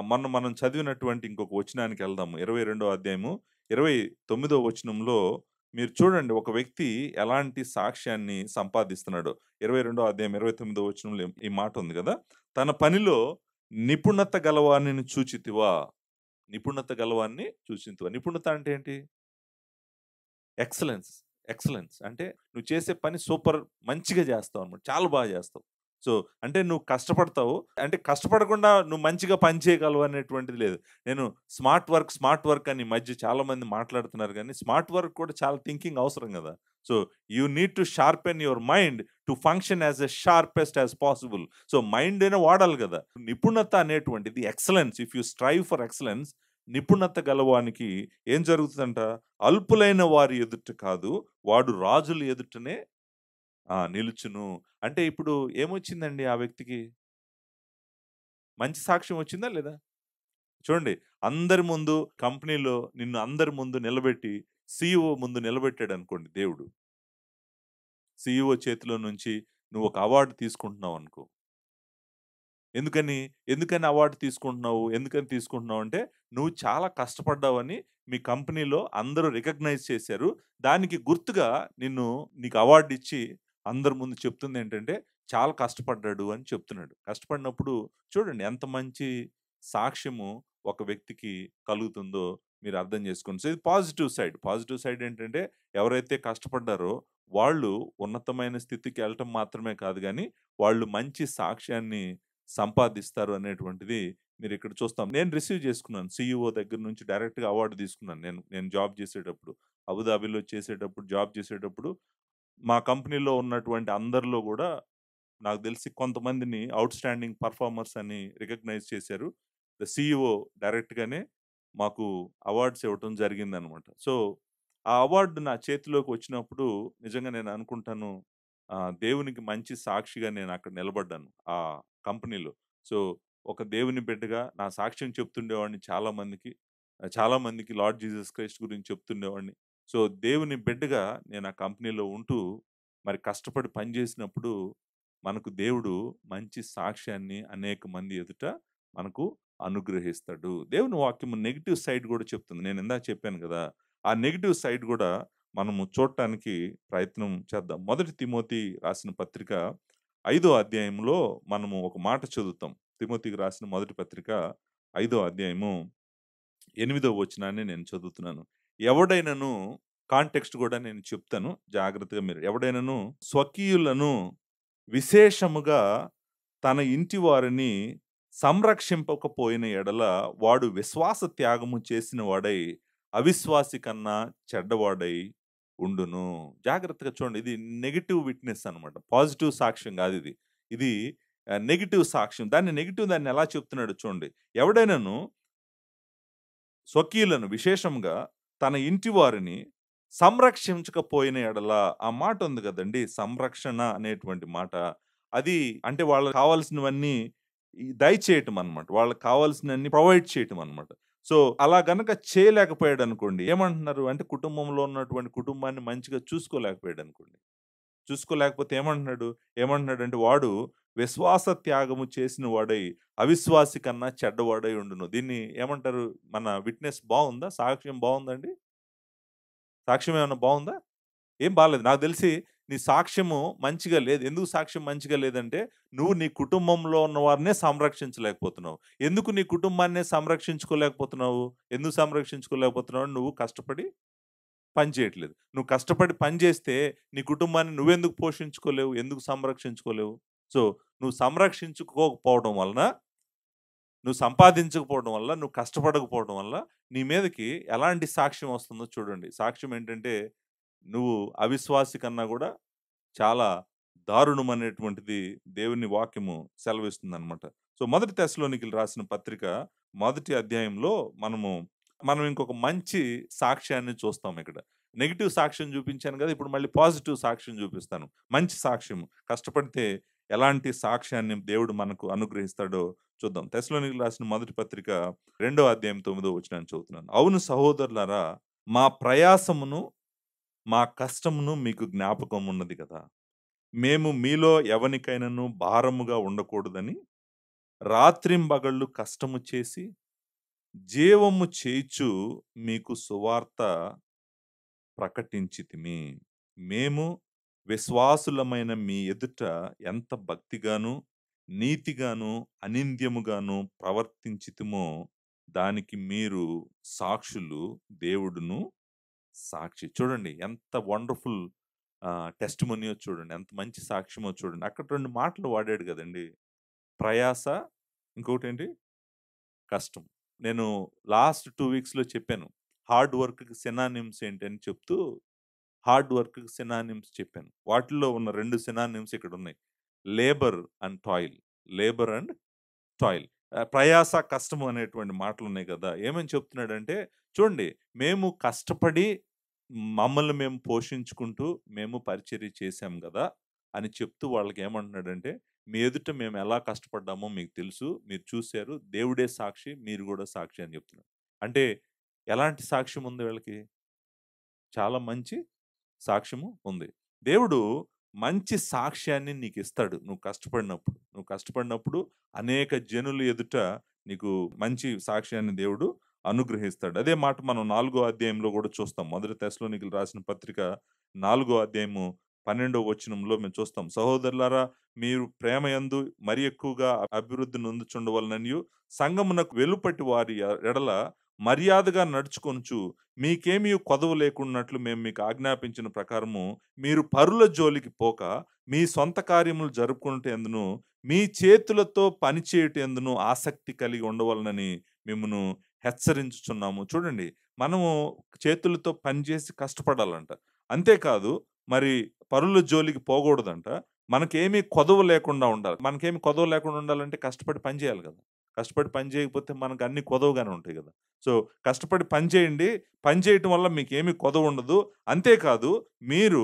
S1: మొన్న మనం చదివినటువంటి ఇంకొక వచనానికి వెళ్దాము. 22వ అధ్యాయము 29వ వచనంలో మీరు చూడండి ఒక వ్యక్తి ఎలాంటి సాక్ష్యాన్ని సంపాదిస్తున్నాడో. 22వ అధ్యాయం 29వ వచనంలో ఈ మాట ఉంది గదా! "తన పనిలో నిపుణత గలవానిని చూచితివా?" నిపుణత గలవాన్ని చూచితివా? నిపుణత అంటే ఏంటి? ఎక్సలెన్స్. ఎక్సలెన్స్. అంటే నువ్వు చేసే పని సూపర్ మంచిగా చేస్తావన్నమాట. చాలా బాగా చేస్తావు. సో, అంటే నువ్వు కష్టపడతావు. అంటే కష్టపడకుండా నువ్వు మంచిగా పని చేయగలవు అనేటువంటిది లేదు. నేను స్మార్ట్ వర్క్ అని ఈ మధ్య చాలామంది మాట్లాడుతున్నారు గానీ, స్మార్ట్ వర్క్ కూడా చాలా థింకింగ్ అవసరం గదా! So, you need to sharpen your mind to function as sharpest as possible. So, mind అయినా వాడాలి గదా! నిపుణత అనేటువంటిది excellence. If you strive for excellence నిపుణత గలవానికి ఏం జరుగుతుందంట? అల్పులైన వారి ఎదుట కాదు, వాడు రాజుల ఎదుటనే నిలుచును. అంటే ఇప్పుడు ఏమొచ్చిందండి ఆ వ్యక్తికి? మంచి సాక్ష్యం వచ్చిందా లేదా? చూడండి అందరి ముందు కంపెనీలో నిన్ను అందరి ముందు నిలబెట్టి, సీఈఓ ముందు నిలబెట్టాడనుకోండి దేవుడు. సీఈఓ చేతిలో నుంచి నువ్వు ఒక అవార్డ్ తీసుకుంటున్నావనుకో. ఎందుకని? ఎందుకని అవార్డ్ తీసుకుంటున్నావు? ఎందుకని తీసుకుంటున్నావు అంటే, నువ్వు చాలా కష్టపడ్డావని మీ కంపెనీలో అందరూ రికగ్నైజ్ చేశారు. దానికి గుర్తుగా నీకు అవార్డ్ ఇచ్చి అందరి ముందు చెప్తుందేంటంటే, చాలా కష్టపడ్డాడు అని చెప్తున్నాడు. కష్టపడినప్పుడు చూడండి ఎంత మంచి సాక్ష్యము ఒక వ్యక్తికి కలుగుతుందో మీరు అర్థం చేసుకోండి. సో, ఇది పాజిటివ్ సైడ్. పాజిటివ్ సైడ్ ఏంటంటే, ఎవరైతే కష్టపడ్డారో వాళ్ళు ఉన్నతమైన స్థితికి ఎళ్ళటం మాత్రమే కాదు గానీ, వాళ్ళు మంచి సాక్ష్యాన్ని సంపాదిస్తారు అనేటువంటిది మీరిక్కడ చూస్తాం. నేను రిసీవ్ చేసుకున్నాను. సీఈఓ దగ్గర నుంచి డైరెక్ట్‌గా అవార్డ్ తీసుకున్నాను. నేను నేను జాబ్ చేసేటప్పుడు. అబుదాబిలో చేసేటప్పుడు, జాబ్ చేసేటప్పుడు మా కంపెనీలో ఉన్నటువంటి అందరిలో గూడా నాకు తెలిసి కొంతమందిని ఔట్‌స్టాండింగ్ పెర్ఫార్మర్స్ అని రికగ్నైజ్ చేశారు. సీఈఓ డైరెక్ట్‌గానే మాకు అవార్డ్స్ ఇవ్వటం జరిగిందనమాట. సో, ఆ అవార్డ్ నా చేతిలోకి వచ్చినప్పుడు నిజంగా నేను అనుకుంటాను, దేవునికి మంచి సాక్షిగా నేను అక్కడ నిలబడ్డాను ఆ కంపెనీలో. సో, ఒక దేవుని బిడ్డగా నా సాక్ష్యం చెప్తుండేవాడిని చాలామందికి. చాలామందికి లార్డ్ జీసస్ క్రైస్ట్ గురించి చెప్తుండేవాడిని. సో, దేవుని బిడ్డగా నేను ఆ కంపెనీలో ఉంటూ మరి కష్టపడి పని చేసినప్పుడు మనకు దేవుడు మంచి సాక్ష్యాన్ని అనేక మంది ఎదుట మనకు అనుగ్రహిస్తాడు. దేవుని వాక్యము నెగెటివ్ సైడ్ గూడా చెప్తుంది. నేను ఇందాక చెప్పాను గదా! ఆ నెగెటివ్ సైడ్ గూడా మనము చూడటానికి ప్రయత్నం చేద్దాం. మొదటి తిమోతి రాసిన పత్రిక 5దో అధ్యాయంలో మనము ఒక మాట చదువుతాం. తిమోతికి రాసిన మొదటి పత్రిక 5దో అధ్యాయము 8దో వచనాన్ని నేను చదువుతున్నాను. ఎవడైనను కాంటెక్స్ట్ గూడా నేను చెప్తాను. జాగ్రత్తగా మీరు ఎవడైనను స్వకీయులను విశేషముగా తన ఇంటి వారిని సంరక్షింపకపోయిన ఎడల వాడు విశ్వాస త్యాగము చేసిన వాడై అవిశ్వాసి కన్నా చెడ్డవాడై ఉండును. జాగ్రత్తగా చూడండి. ఇది నెగెటివ్ విట్‌నెస్ అన్నమాట. పాజిటివ్ సాక్ష్యం గాదిది. ఇది నెగెటివ్ సాక్ష్యం. దాన్ని ఎలా చెప్తున్నాడో చూడండి. ఎవడైనను స్వకీయులను విశేషంగా తన ఇంటి వారిని సంరక్షించకపోయిన ఎడల ఆ మాట ఉంది కదండీ! సంరక్షణ అనేటువంటి మాట. అది అంటే వాళ్ళకి కావాల్సినవన్నీ దయచేయటం అన్నమాట. వాళ్ళకి కావాల్సినవన్నీ ప్రొవైడ్ చేయటం అన్నమాట. సో, అలా గనక చేయలేకపోయాడనుకోండి ఏమంటున్నారు అంటే కుటుంబంలో ఉన్నటువంటి కుటుంబాన్ని మంచిగా చూసుకోలేకపోయాడనుకోండి. చూసుకోలేకపోతే ఏమంటున్నాడంటే వాడు విశ్వాస త్యాగము చేసిన వాడై అవిశ్వాసి కన్నా చెడ్డవాడై ఉండును. దీన్ని ఏమంటారు? మన విట్‌నెస్ బావుందా? సాక్ష్యం బావుందండి? సాక్ష్యం ఏమన్నా బావుందా? ఏం బాలేదు. నాకు తెలిసి నీ సాక్ష్యము మంచిగా లేదు. ఎందుకు సాక్ష్యం మంచిగా లేదంటే, నువ్వు నీ కుటుంబంలో ఉన్న వారినే సంరక్షించలేకపోతున్నావు. ఎందుకు నీ కుటుంబాన్నే సంరక్షించుకోలేకపోతున్నావు? ఎందుకు సంరక్షించుకోలేకపోతున్నావు? నువ్వు కష్టపడి పని చేయట్లేదు. నువ్వు కష్టపడి పని చేస్తే నీ కుటుంబాన్ని నువ్వెందుకు పోషించుకోలేవు? ఎందుకు సంరక్షించుకోలేవు? సో, నువ్వు సంరక్షించుకోకపోవడం వలన, నువ్వు సంపాదించకపోవడం వల్ల, నువ్వు కష్టపడకపోవడం వల్ల నీ మీదకి ఎలాంటి సాక్ష్యం వస్తుందో చూడండి. సాక్ష్యం ఏంటంటే, నువ్వు అవిశ్వాసి కన్నా గూడా చాలా దారుణమనేటువంటిది దేవుని వాక్యము సెలవిస్తుందనమాట. సో, మొదటి తెస్సలోనికీయులు రాసిన పత్రిక మొదటి అధ్యాయంలో మనం ఇంకొక మంచి సాక్ష్యాన్ని చూస్తాం ఇక్కడ. నెగెటివ్ సాక్ష్యం చూపించాను గదా! ఇప్పుడు మళ్ళీ పాజిటివ్ సాక్ష్యం చూపిస్తాను. మంచి సాక్ష్యం. కష్టపడితే ఎలాంటి సాక్ష్యాన్ని దేవుడు మనకు అనుగ్రహిస్తాడో చూద్దాం. తెస్సలోనికీయులు రాసిన మొదటి పత్రిక 2వ అధ్యాయం 9వ వచనాన్ని చదువుతున్నాను. అవును సహోదరులారా, మా ప్రయాసమును, మా కష్టమును మీకు జ్ఞాపకం ఉన్నది గదా! మేము మీలో ఎవనికైనను భారముగా ఉండకూడదని రాత్రింబగళ్ళు కష్టము చేసి జీవము చేయుచు మీకు సువార్త ప్రకటించితిమి. మేము విశ్వాసులమైన మీ ఎదుట ఎంత భక్తిగాను, నీతిగాను, అనింద్యముగాను ప్రవర్తించితిమో దానికి మీరు సాక్షులు, దేవుడును సాక్షి. చూడండి ఎంత వండర్‌ఫుల్ టెస్టిమోనియో చూడండి. ఎంత మంచి సాక్ష్యమో చూడండి. అక్కడ 2 మాటలు వాడాడు గదండీ! ప్రయాస, ఇంకోటేంటి? కష్టం. నేను లాస్ట్ 2 వీక్స్‌లో చెప్పాను. హార్డ్ వర్క్‌కి సినానిమ్స్ ఏంటని చెప్తూ, హార్డ్ వర్క్‌కి సినానిమ్స్ చెప్పాను. వాటిల్లో ఉన్న 2 సినానిమ్స్ ఇక్కడున్నాయి. Labour and toil. Labour and toil. ప్రయాస, కష్టము అనేటువంటి మాటలున్నాయి గదా! ఏమని చెప్తున్నాడంటే, చూడండి మేము కష్టపడి మమ్మల్ని మేము పోషించుకుంటూ మేము పరిచర్య చేశాం గదా! అని చెప్తూ వాళ్ళకేమంటున్నాడంటే, మీ ఎదుట మేము ఎలా కష్టపడ్డామో మీకు తెలుసు. మీరు చూసారు. దేవుడే సాక్షి. మీరు గూడా సాక్షి అని చెప్తున్నాడు. అంటే ఎలాంటి సాక్ష్యం ఉంది వీళ్ళకి? చాలా మంచి సాక్ష్యము ఉంది. దేవుడు మంచి సాక్ష్యాన్ని నీకిస్తాడు. నువ్వు కష్టపడినప్పుడు. నువ్వు కష్టపడినప్పుడు అనేక జనుల ఎదుట నీకు మంచి సాక్ష్యాన్ని దేవుడు అనుగ్రహిస్తాడు. అదే మాట మనం 4గో అధ్యాయంలో గూడా చూస్తాం. మొదటి తెస్సలోనికీయులు రాసిన పత్రిక 4గో అధ్యాయము 12వ వచనంలో మేము చూస్తాం. సహోదరులారా, మీరు ప్రేమయందు మరి ఎక్కువగా అభివృద్ధి నొందుచుండవలననియు సంఘమునకు వెలుపటి వారి ఎడల మర్యాదగా నడుచుకొనుచు మీకేమీ కొదవ లేకున్నట్లు మేము మీకు ఆజ్ఞాపించిన ప్రకారము మీరు పరుల జోలికి పోక మీ సొంత కార్యములు జరుపుకునేటందును మీ చేతులతో పని చేయుటయందును ఆసక్తి కలిగి ఉండవలనని మిమ్మును హెచ్చరించుచున్నాము. చూడండి, మనము చేతులతో పని చేసి కష్టపడాలంట. అంతేకాదు మరి పరుల జోలికి పోకూడదంట. మనకేమి కొదవ లేకుండా ఉండాలి. మనకేమి కొదవ లేకుండా ఉండాలంటే కష్టపడి పని చేయాలి గదా! కష్టపడి పని చేయకపోతే మనకు అన్నీ కొదవగానే ఉంటాయి గదా! సో, కష్టపడి పని చేయండి. పని చేయటం వల్ల మీకేమి కొదవుండదు. అంతేకాదు మీరు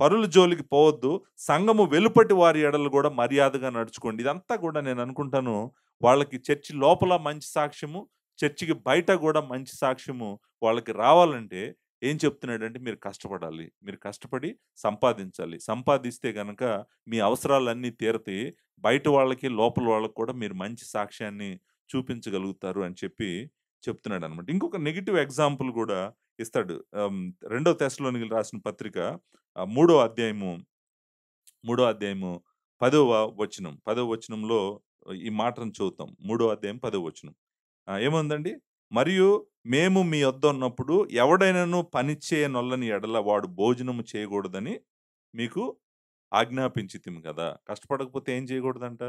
S1: పరుల జోలికి పోవద్దు. సంఘము వెలుపటి వారి ఎడల గూడా మర్యాదగా నడుచుకోండి. ఇదంతా గూడా నేననుకుంటాను వాళ్ళకి చర్చి లోపల మంచి సాక్ష్యము, చర్చికి బయట గూడా మంచి సాక్ష్యము వాళ్ళకి రావాలంటే ఏం చెప్తున్నాడంటే మీరు కష్టపడాలి. మీరు కష్టపడి సంపాదించాలి. సంపాదిస్తే గనక మీ అవసరాలన్నీ తీరతాయి. బయట వాళ్ళకి, లోపల వాళ్ళకి కూడా మీరు మంచి సాక్ష్యాన్ని చూపించగలుగుతారు అని చెప్పి చెప్తున్నాడనమాట. ఇంకొక నెగెటివ్ ఎగ్జాంపుల్ గూడా ఇస్తాడు. రెండో తెస్సలోనికీయులకు రాసిన పత్రిక మూడో అధ్యాయము, మూడో అధ్యాయము 10వ వచనం. 10వ వచనంలో ఈ మాటను చదువుతాం. మూడో అధ్యాయం 10వ వచనం. ఏముందండి? మరియు మేము మీ యొద్ద ఉన్నప్పుడు ఎవడైనను పని చేయనొల్లని ఎడల వాడు భోజనము చేయకూడదని మీకు ఆజ్ఞాపించితిమి గదా! కష్టపడకపోతే ఏం చేయకూడదంట?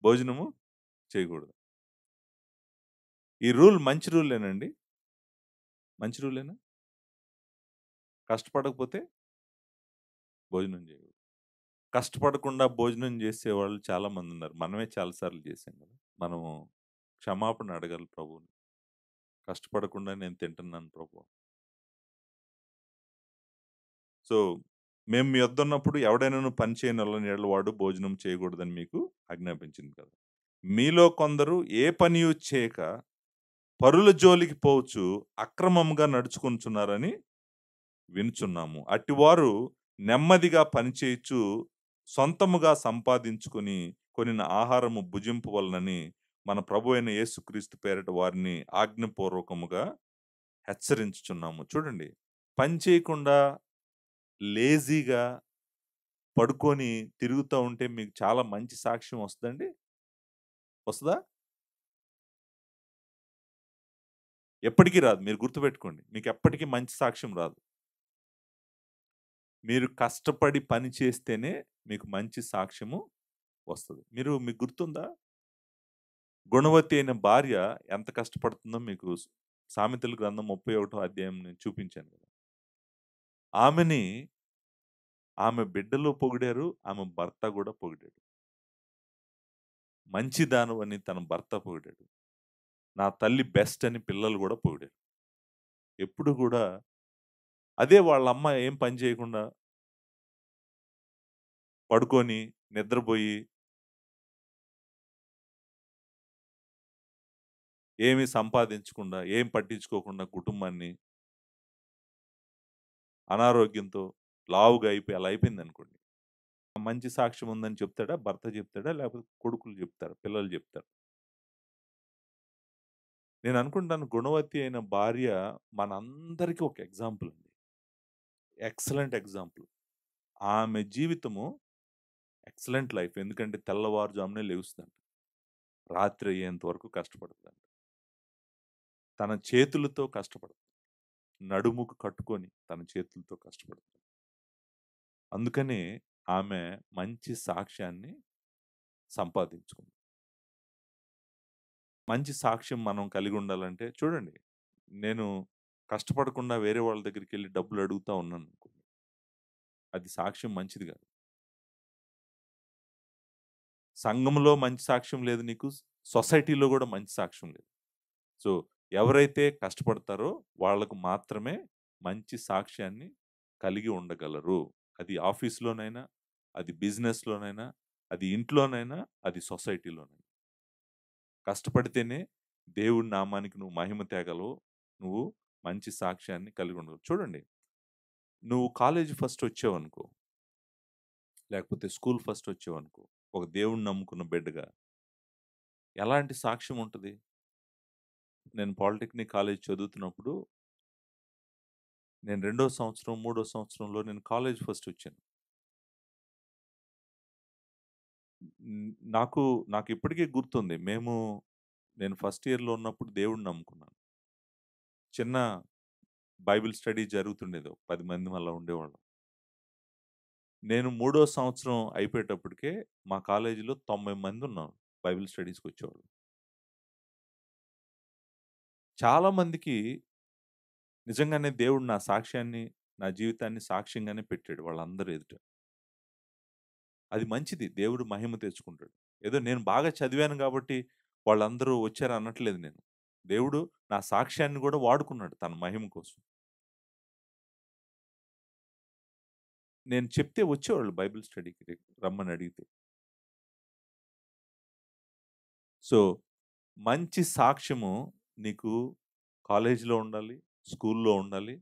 S1: భోజనము చేయకూడదు. ఈ రూల్ మంచి రూలేనండి? మంచి రూలేనా? కష్టపడకపోతే భోజనం చేయకూడదు. కష్టపడకుండా భోజనం చేసేవాళ్ళు చాలా మందున్నారు. మనమే చాలా సార్లు చేశాం గదా! మనము క్షమాపణ అడగాలి ప్రభువుని. కష్టపడకుండా నేను తింటున్నాను ప్రభు. సో, మేము మీ యొద్దున్నప్పుడు ఎవడైనను పని చేయనొల్లని యెడల వాడు భోజనం చేయకూడదని మీకు ఆజ్ఞాపించింది కదా! మీలో కొందరు ఏ పనియు చేయక పరుల జోలికి పోవచ్చు అక్రమంగా నడుచుకొనుచున్నారని వినుచున్నాము. అట్టివారు నెమ్మదిగా పనిచేయుచు సొంతముగా సంపాదించుకొని కొనిన ఆహారము భుజింపవలెనని మన ప్రభువైన యేసుక్రీస్తు పేరిట వారిని ఆజ్ఞపూర్వకముగా హెచ్చరించుచున్నాము. చూడండి. పని చేయకుండా లేజీగా పడుకొని తిరుగుతా ఉంటే మీకు చాలా మంచి సాక్ష్యం వస్తదండి? వస్తదా? ఎప్పటికి రాదు. మీరు గుర్తుపెట్టుకోండి. మీకెప్పటికి మంచి సాక్ష్యం రాదు. మీరు కష్టపడి పని చేస్తేనే మీకు మంచి సాక్ష్యము వస్తది. మీకు గుర్తుందా? గుణవతి అయిన భార్య ఎంత కష్టపడుతుందో మీకు సామెతల గ్రంథం 31 అధ్యాయం నేను చూపించాను కదా! ఆమెని ఆమె బిడ్డలు పొగిడారు. ఆమె భర్త గూడా పొగిడాడు. మంచి దానవని తన భర్త పొగిడాడు. నా తల్లి బెస్ట్ అని పిల్లలు గూడా పొగిడారు. ఎప్పుడు గూడా అదే వాళ్ళమ్మ ఏం పని చేయకుండా పడుకొని, నిద్రబోయి, ఏమి సంపాదించకుండా, ఏం పట్టించుకోకుండా కుటుంబాన్ని అనారోగ్యంతో లావుగా అయిపోయి అలా అయిపోయిందనుకోండి. మంచి సాక్ష్యం ఉందని చెప్తాడా? భర్త చెప్తాడా? లేకపోతే కొడుకులు చెప్తారా? పిల్లలు చెప్తారా? నేననుకుంటాను గుణవతి అయిన భార్య మనందరికీ ఒక ఎగ్జాంపుల్ అండి. Excellent example. ఆమె జీవితము ఎక్సలెంట్ లైఫ్. ఎందుకంటే తెల్లవారుజామునే లెగుస్తదంట. రాత్రి అయ్యేంత వరకు కష్టపడుతదంట. తన చేతులతో కష్టపడుతుంది. నడుముకు కట్టుకొని తన చేతులతో కష్టపడుతుంది. అందుకనే ఆమె మంచి సాక్ష్యాన్ని సంపాదించుకుంది. మంచి సాక్ష్యం మనం కలిగి ఉండాలంటే చూడండి, నేను కష్టపడకుండా వేరే వాళ్ళ దగ్గరికెళ్ళి డబ్బులు అడుగుతా ఉన్నాననుకోండి. అది సాక్ష్యం మంచిది గాదు. సంఘంలో మంచి సాక్ష్యం లేదు నీకు. సొసైటీలో గూడా మంచి సాక్ష్యం లేదు. సో, ఎవరైతే కష్టపడతారో వాళ్ళకు మాత్రమే మంచి సాక్ష్యాన్ని కలిగి ఉండగలరు. అది ఆఫీస్‌లోనైనా, అది బిజినెస్‌లోనైనా, అది ఇంట్లోనైనా, అది సొసైటీలోనైనా. కష్టపడితేనే దేవుడి నామానికి నువ్వు మహిమ తేగలవు. నువ్వు మంచి సాక్ష్యాన్ని కలిగి ఉండగలవు. చూడండి, నువ్వు కాలేజీ ఫస్ట్ వచ్చావనుకో, లేకపోతే స్కూల్ ఫస్ట్ వచ్చావనుకో, ఒక దేవుడిని నమ్ముకున్న బిడ్డగా ఎలాంటి సాక్ష్యం ఉంటది? నేను పాలిటెక్నిక్ కాలేజ్ చదువుతున్నప్పుడు నేను రెండో సంవత్సరం, మూడో సంవత్సరంలో నేను కాలేజ్ ఫస్ట్ వచ్చాను. నాకు నాకిప్పటికీ గుర్తుంది. నేను ఫస్ట్ ఇయర్‌లో ఉన్నప్పుడు దేవుడిని నమ్ముకున్నాను. చిన్న బైబిల్ స్టడీ జరుగుతుండేది. ఒక 10 మంది అలా ఉండేవాళ్ళం. నేను మూడో సంవత్సరం అయిపోయేటప్పటికే మా కాలేజీలో 90 మందున్నారు బైబిల్ స్టడీస్‌కొచ్చేవాళ్ళు. చాలా మందికి నిజంగానే దేవుడు నా సాక్ష్యాన్ని, నా జీవితాన్ని సాక్ష్యంగానే పెట్టాడు వాళ్ళందరి ఎదుట. అది మంచిది. దేవుడు మహిమ తెచ్చుకుంటాడు. ఏదో నేను బాగా చదివాను గాబట్టి వాళ్ళందరూ వచ్చారు అనట్లేదు నేను. దేవుడు నా సాక్ష్యాన్ని గూడా వాడుకున్నాడు తన మహిమ కోసం. నేను చెప్తే వచ్చేవాళ్ళు బైబిల్ స్టడీకి రమ్మని అడిగితే. సో, మంచి సాక్ష్యము నీకు కాలేజీలో ఉండాలి, స్కూల్లో ఉండాలి,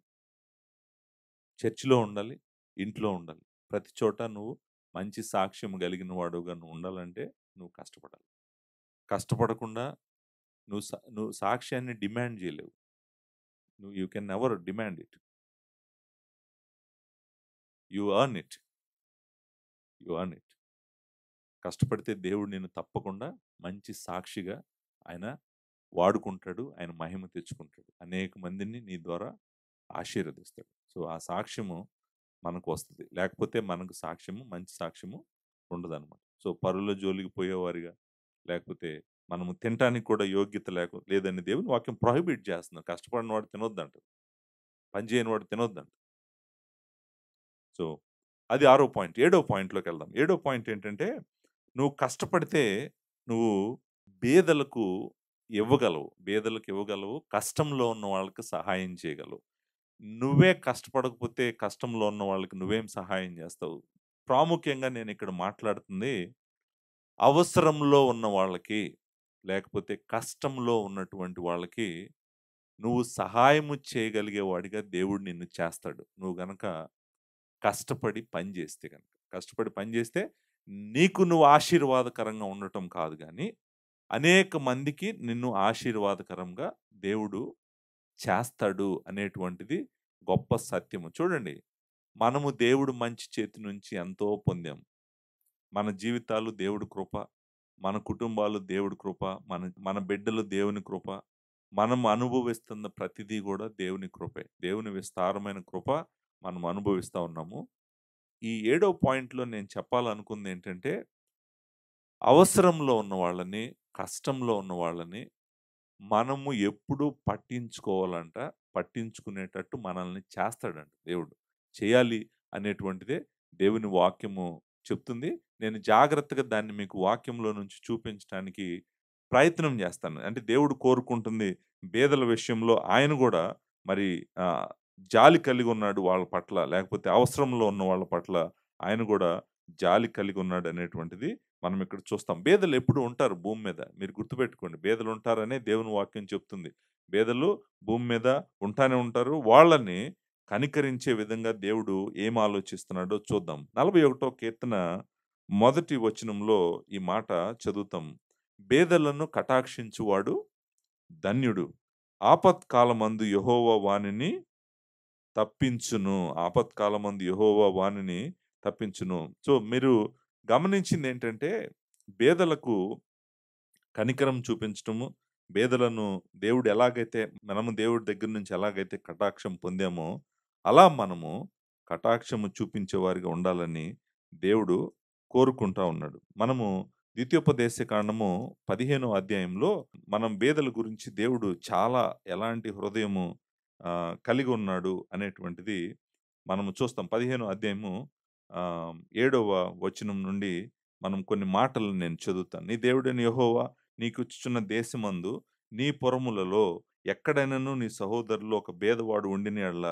S1: చర్చ్‌లో ఉండాలి, ఇంట్లో ఉండాలి. ప్రతి చోట నువ్వు మంచి సాక్ష్యం కలిగిన వాడుగా నువ్వు ఉండాలంటే నువ్వు కష్టపడాలి. కష్టపడకుండా నువ్వు సాక్ష్యాన్ని డిమాండ్ జేయలేవు. You can never demand it. You earn it. You earn it. కష్టపడితే దేవుడు నిన్ను తప్పకుండా మంచి సాక్షిగా ఆయన వాడుకుంటాడు. ఆయన మహిమ తెచ్చుకుంటాడు. అనేక మందిని నీ ద్వారా ఆశీర్వదిస్తాడు. సో, ఆ సాక్ష్యము మనకు వస్తది. లేకపోతే మనకు సాక్ష్యము, మంచి సాక్ష్యము ఉండదనమాట. సో, పరుల జోలికి పోయేవారిగా, లేకపోతే మనము తినటానికి కూడా యోగ్యత లేదని దేవుని వాక్యం ప్రొహిబిట్ చేస్తుంది. కష్టపడినవాడు తినొద్దంట. పని చేయనివాడు తినొద్దంట. సో, అది ఆరో పాయింట్. ఏడో పాయింట్‌లోకెళ్దాం. ఏడో పాయింట్ ఏంటంటే, నువ్వు కష్టపడితే నువ్వు బీదలకు ఇవ్వగలవు. బీదలకు ఇవ్వగలవు. కష్టంలో ఉన్న వాళ్ళకి సహాయం చేయగలవు. నువ్వే కష్టపడకపోతే కష్టంలో ఉన్న వాళ్ళకి నువ్వేం సహాయం చేస్తావు? ప్రాముఖ్యంగా నేనిక్కడ మాట్లాడుతుంది అవసరంలో ఉన్న వాళ్ళకి, లేకపోతే కష్టంలో ఉన్నటువంటి వాళ్ళకి నువ్వు సహాయము చేయగలిగేవాడిగా దేవుడు నిన్ను చేస్తాడు. నువ్వు గనక కష్టపడి పని జేస్తే గనక. కష్టపడి పని జేస్తే నీకు నువ్వు ఆశీర్వాదకరంగా ఉండటం కాదు గానీ, అనేక మందికి నిన్ను ఆశీర్వాదకరంగా దేవుడు చేస్తాడు అనేటువంటిది గొప్ప సత్యము. చూడండి, మనము దేవుడు మంచి చేతి నుంచి ఎంతో పొందాం. మన జీవితాలు దేవుడి కృప, మన కుటుంబాలు దేవుడి కృప, మన మన బిడ్డలు దేవుని కృప, మనం అనుభవిస్తున్న ప్రతిదీ గూడా దేవుని కృపే. దేవుని విస్తారమైన కృప మనం అనుభవిస్తా ఉన్నాము. ఈ ఏడో పాయింట్‌లో నేను చెప్పాలనుకుందేంటంటే, అవసరంలో ఉన్న వాళ్ళని, కష్టంలో ఉన్న వాళ్ళని మనము ఎప్పుడూ పట్టించుకోవాలంట. పట్టించుకునేటట్టు మనల్ని చేస్తాడంట దేవుడు. చేయాలి అనేటువంటిదే దేవుని వాక్యము చెప్తుంది. నేను జాగ్రత్తగా దాన్ని మీకు వాక్యంలో నుంచి చూపించటానికి ప్రయత్నం జేస్తాను. అంటే దేవుడు కోరుకుంటుంది బీదల విషయంలో ఆయన గూడా మరి జాలి కలిగున్నాడు వాళ్ళ పట్ల. లేకపోతే అవసరంలో ఉన్న వాళ్ళ పట్ల ఆయన గూడా జాలి కలిగున్నాడనేటువంటిది మనం ఇక్కడ చూస్తాం. బీదలు ఎప్పుడూ ఉంటారు భూమి మీద. మీరు గుర్తుపెట్టుకోండి. బీదలు ఉంటారనే దేవుని వాక్యం చెప్తుంది. బీదలు భూమి మీద ఉంటానే ఉంటారు. వాళ్ళని కనికరించే విధంగా దేవుడు ఏం ఆలోచిస్తున్నాడో చూద్దాం. 41 కీర్తన మొదటి వచనంలో ఈ మాట చదువుతాం. బేదలను కటాక్షించువాడు ధన్యుడు. ఆపత్కాలమందు యెహోవా వానిని తప్పించును. ఆపత్కాలమందు యెహోవా వానిని తప్పించును. సో, మీరు గమనించిందేంటంటే, బేదలకు కనికరం చూపించటము, బేదలను దేవుడు ఎలాగైతే మనము దేవుడి దగ్గర నుంచి ఎలాగైతే కటాక్షం పొందామో, అలా మనము కటాక్షము చూపించేవారిగా ఉండాలని దేవుడు కోరుకుంటా ఉన్నాడు. మనము ద్వితీయోపదేశ కాండము 15వ అధ్యాయంలో మనం బేదల గురించి దేవుడు చాలా ఎలాంటి హృదయము కలిగి ఉన్నాడు అనేటువంటిది మనము చూస్తాం. 15వ అధ్యాయము 7వ వచనం నుండి మనం కొన్ని మాటలు నేను చదువుతాను. నీ దేవుడైన యెహోవా నీకిచ్చుచున్న దేశమందు నీ పురములలో ఎక్కడైనను నీ సహోదరుల్లో ఒక బేదవాడు ఉండిన యెడల,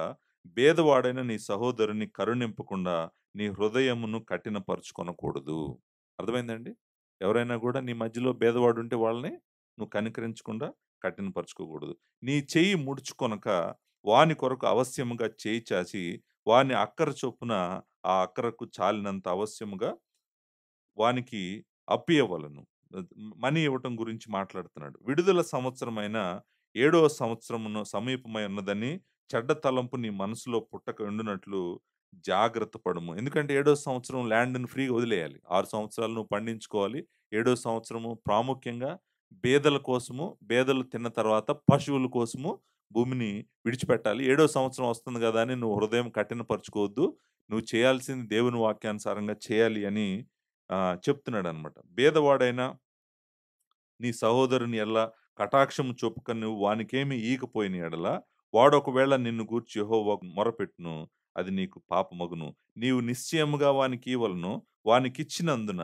S1: బేదవాడైన నీ సహోదరుని కరుణింపకుండా నీ హృదయమును కఠినపరచుకొనకూడదు. అర్థమైందండి? ఎవరైనా గూడా నీ మధ్యలో బేదవాడుంటే వాళ్ళని నువ్వు కనికరించకుండా కఠినపరచుకోకూడదు. నీ చెయ్యి ముడుచుకొనక వాని కొరకు అవశ్యముగా చేయి చాచి, వాని అక్కర చొప్పున ఆ అక్కరకు చాలినంత అవశ్యముగా వానికి అప్పియవలెను. మనీ ఇవ్వటం గురించి మాట్లాడుతున్నాడు. విడుదల సంవత్సరమైన 7వ సంవత్సరమును సమీపమై ఉన్నదని చెడ్డ తలంపు నీ మనసులో పుట్టక ఉండునట్లు జాగ్రత్త పడుము. ఎందుకంటే 7వ సంవత్సరం ల్యాండ్‌ని ఫ్రీగా వదిలేయాలి. 6 సంవత్సరాలు నువ్వు పండించుకోవాలి. 7వ సంవత్సరము ప్రాముఖ్యంగా బేదల కోసము, బేదలు తిన్న తర్వాత పశువుల కోసము భూమిని విడిచిపెట్టాలి. 7వ సంవత్సరం వస్తుంది గదా! అని నువ్వు హృదయం కఠినపరచుకోవద్దు. నువ్వు చేయాల్సింది దేవుని వాక్యానుసారంగా చేయాలి అని చెప్తున్నాడనమాట. బీదవాడైన నీ సహోదరుని ఎల్ల కటాక్షము చూపక నువ్వు వానికేమి ఈయకపోయిన యెడల, వాడొకవేళ నిన్ను గూర్చి యెహోవాకు మొరపెట్టును. అది నీకు పాపమగును. నీవు నిశ్చయముగా వానికివ్వలను. వానికిచ్చినందున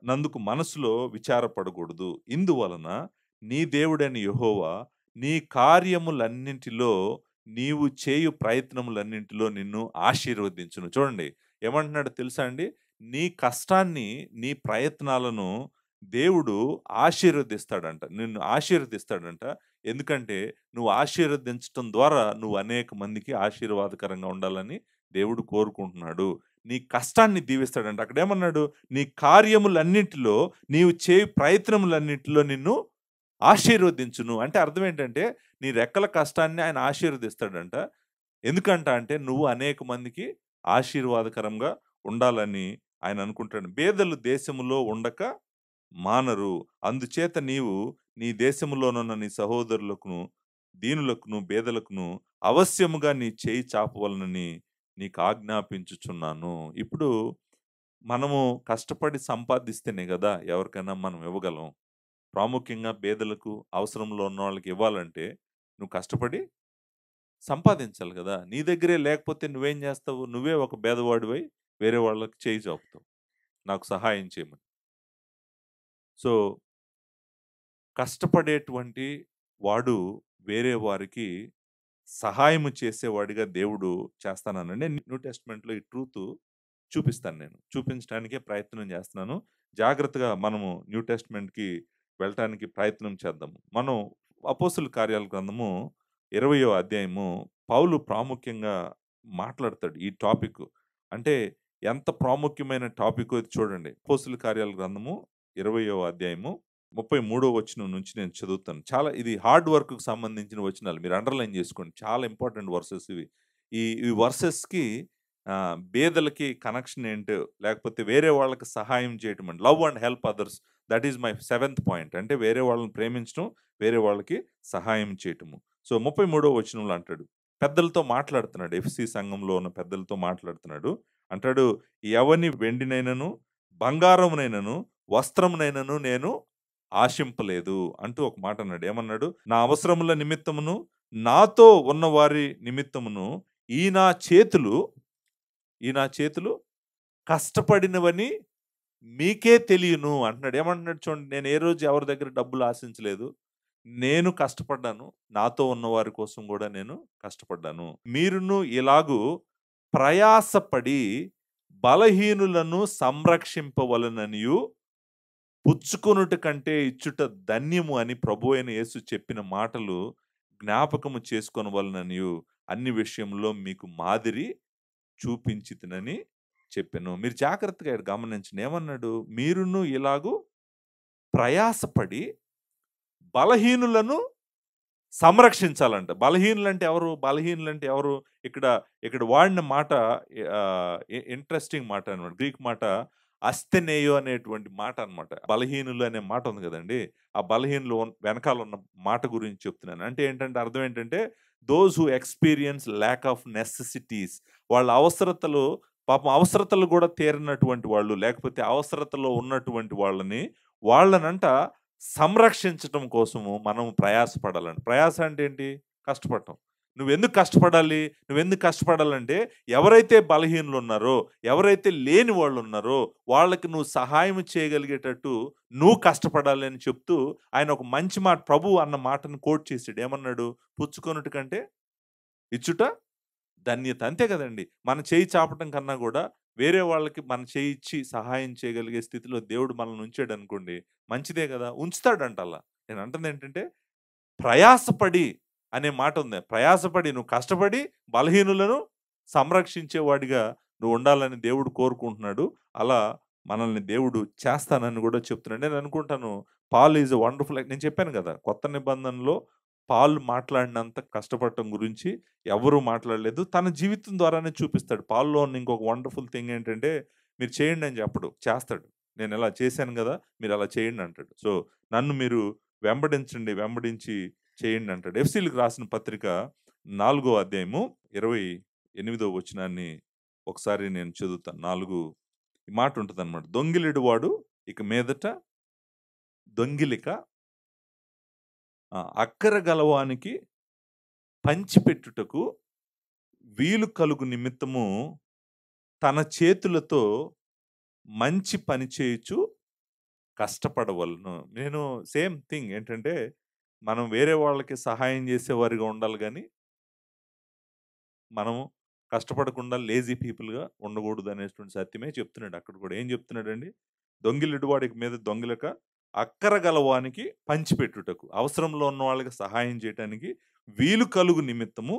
S1: నందుకు మనసులో విచారపడకూడదు. ఇందువలన నీ దేవుడైన యెహోవా నీ కార్యములన్నింటిలో నీవు చేయు ప్రయత్నములన్నింటిలో నిన్ను ఆశీర్వదించును. చూడండి ఏమంటున్నాడో తెలుసా అండి? నీ కష్టాన్ని, నీ ప్రయత్నాలను దేవుడు ఆశీర్వదిస్తాడంట. నిన్ను ఆశీర్వదిస్తాడంట. ఎందుకంటే నువ్వు ఆశీర్వదించటం ద్వారా నువ్వు అనేక మందికి ఆశీర్వాదకరంగా ఉండాలని దేవుడు కోరుకుంటున్నాడు. నీ కష్టాన్ని దీవిస్తాడంట. అక్కడేమన్నాడు? నీ కార్యములన్నిటిలో నీవు చేయు ప్రయత్నములన్నిటిలో నిన్ను ఆశీర్వదించును. అంటే అర్థం ఏంటంటే నీ రెక్కల కష్టాన్ని ఆయన ఆశీర్వదిస్తాడంట. ఎందుకంట అంటే నువ్వు అనేక మందికి ఆశీర్వాదకరంగా ఉండాలని ఆయన అనుకుంటాడు. బేదలు దేశములో ఉండక మానరు. అందుచేత నీవు నీ దేశములోనున్న నీ సహోదరులకును, దీనులకును, బేదలకును అవశ్యముగా నీ చేయి చాపవలనని నీకు ఆజ్ఞాపించుచున్నాను. ఇప్పుడు మనము కష్టపడి సంపాదిస్తేనే గదా! ఎవరికైనా మనం ఇవ్వగలం. ప్రాముఖ్యంగా పేదలకు, అవసరంలో ఉన్నవాళ్ళకి ఇవ్వాలంటే నువ్వు కష్టపడి సంపాదించాలి గదా! నీ దగ్గరే లేకపోతే నువ్వేం జేస్తావు? నువ్వే ఒక పేదవాడివై వేరే వాళ్ళకి చేయి చాపుతావు. నాకు సహాయం చేయమని. సో, కష్టపడేటువంటి వాడు వేరే వారికి సహాయము చేసేవాడిగా దేవుడు చేస్తాననండి. న్యూ టెస్ట్‌మెంట్‌లో ఈ ట్రూతు చూపిస్తాను నేను. చూపించడానికే ప్రయత్నం చేస్తున్నాను. జాగ్రత్తగా మనము న్యూ టెస్ట్‌మెంట్‌కి వెళ్ళటానికి ప్రయత్నం చేద్దాము. మనం అపోస్తుల కార్యాల గ్రంథము 20వ అధ్యాయము పౌలు ప్రాముఖ్యంగా మాట్లాడతాడు ఈ టాపిక్. అంటే ఎంత ప్రాముఖ్యమైన టాపికో ఇది చూడండి. అపోస్తుల కార్యాల గ్రంథము 20వ అధ్యాయము 33వ వచనం నుంచి నేను చదువుతాను. చాలా ఇది హార్డ్ వర్క్‌కి సంబంధించిన వచనాలు. మీరు అండర్‌లైన్ చేసుకోండి. చాలా ఇంపార్టెంట్ వర్సెస్ ఇవి. ఈ వర్సెస్‌కి బేదలకి కనెక్షన్ ఏంటో, లేకపోతే వేరే వాళ్ళకి సహాయం చేయటం అండి. Love and help others. That is my seventh point. అంటే వేరే వాళ్ళని ప్రేమించడం, వేరే వాళ్ళకి సహాయం చేయటము. సో, 33వ వచనంలో అంటాడు. పెద్దలతో మాట్లాడుతున్నాడు. ఎఫెసీ సంఘంలో ఉన్న పెద్దలతో మాట్లాడుతున్నాడు. అంటాడు, "ఎవని వెండినైనను, బంగారమునైనను, వస్త్రమునైనను నేను ఆశింపలేదు" అంటూ ఒక మాట అన్నాడు. ఏమన్నాడు? "నా అవసరముల నిమిత్తమును, నాతో ఉన్న వారి నిమిత్తమును ఈ నా చేతులు ఈ నా చేతులు కష్టపడినవని మీకే తెలియను" అంటున్నాడు. ఏమంటున్నాడు చూడండి, నేను ఏ రోజు ఎవరి దగ్గర డబ్బులు ఆశించలేదు. నేను కష్టపడ్డాను. నాతో ఉన్నవారి కోసం గూడా నేను కష్టపడ్డాను. మీరును ఇలాగు ప్రయాసపడి బలహీనులను సంరక్షింపవలెననియు, పుచ్చుకొనుట కంటే ఇచ్చుట ధన్యము అని ప్రభువైన యేసు చెప్పిన మాటలు జ్ఞాపకము చేసుకొనవలెననియు అన్ని విషయంలో మీకు మాదిరి చూపించితినని చెప్పెను. మీరు జాగ్రత్తగా ఈడ గమనించండి. ఏమన్నాడు? మీరును ఇలాగు ప్రయాసపడి బలహీనులను సంరక్షించాలంట. బలహీనులంటే ఎవరు? బలహీనులంటే ఎవరు? ఇక్కడ ఇక్కడ వాడిన మాట ఇంట్రెస్టింగ్ మాట అన్నమాట. గ్రీక్ మాట అస్తెనేయో అనేటువంటి మాట అన్నమాట. బలహీనులు అనే మాట ఉంది గదండీ! ఆ బలహీనులు వెనకాల ఉన్న మాట గురించి చెప్తున్నాను. అంటే ఏంటంటే అర్థం ఏంటంటే those who experience lack of necessities. వాళ్ళ అవసరతలు, పాపం అవసరతలు గూడా తీరనటువంటి వాళ్ళు, లేకపోతే అవసరతలో ఉన్నటువంటి వాళ్ళనంట సంరక్షించటం కోసము మనం ప్రయాసపడాలండి. ప్రయాస అంటే ఏంటి? కష్టపడటం. నువ్వెందుకు కష్టపడాలి? నువ్వెందుకు కష్టపడాలంటే, ఎవరైతే బలహీనులున్నారో, ఎవరైతే లేని వాళ్ళున్నారో, వాళ్ళకి నువ్వు సహాయం చేయగలిగేటట్టు నువ్వు కష్టపడాలి అని చెప్తూ, ఆయన ఒక మంచి మాట, ప్రభువు అన్న మాటను కోట్ చేసాడు. ఏమన్నాడు? పుచ్చుకొనుట కంటే ఇచ్చుట ధన్యత. అంతే కదండీ! మన చేయి చాపటం కన్నా గూడా, వేరే వాళ్ళకి మన చేయి ఇచ్చి సహాయం చేయగలిగే స్థితిలో దేవుడు మనల్ని ఉంచాడనుకోండి, మంచిదే గదా! ఉంచుతాడంట అలా. నేనంటుందేంటంటే, ప్రయాసపడి అనే మాటుంది. ప్రయాసపడి, నువ్వు కష్టపడి బలహీనులను సంరక్షించేవాడిగా నువ్వుండాలని దేవుడు కోరుకుంటున్నాడు. అలా మనల్ని దేవుడు చేస్తానని గూడా చెప్తున్నాడు. నేననుకుంటాను, పాల్ ఈజ్ ఎ వండర్‌ఫుల్, నేను చెప్పాను గదా! కొత్త నిబంధనలో పాల్ మాట్లాడినంత కష్టపడటం గురించి ఎవ్వరూ మాట్లాడలేదు. తన జీవితం ద్వారానే చూపిస్తాడు. పాల్‌లో ఉన్న ఇంకొక వండర్‌ఫుల్ థింగ్ ఏంటంటే, మీరు చేయండి అని చెప్పడు. చేస్తాడు. నేనిలా చేశాను గదా! మీరలా చేయండి అంటాడు. సో, నన్ను మీరు వెంబడించండి, వెంబడించి చేయండి అంటాడు. ఎఫ్‌సీ‌లకు రాసిన పత్రిక 4 అధ్యాయము 28 వచనాన్ని ఒకసారి నేను చదువుతాను. 4 ఈ మాట ఉంటదన్నమాట. "దొంగిలెడువాడు ఇక మీదట దొంగిలిక, అక్కర గలవానికి పంచిపెట్టుటకు వీలు కలుగు నిమిత్తము తన చేతులతో మంచి పని చేయుచు కష్టపడవలెను. నేను సేమ్ థింగ్ ఏంటంటే, మనం వేరే వాళ్ళకి సహాయం చేసేవారిగా ఉండాలి గానీ, మనము కష్టపడకుండా లేజీ పీపుల్‌గా ఉండకూడదు అనేటువంటి సత్యమే చెప్తున్నాడు అక్కడ కూడా. ఏం చెప్తున్నాడండి? దొంగిలిడు వాడికి మీద దొంగిలక, అక్కర గలవానికి పంచిపెట్టుటకు. అవసరంలో ఉన్న వాళ్ళకి సహాయం చేయటానికి వీలు కలుగు నిమిత్తము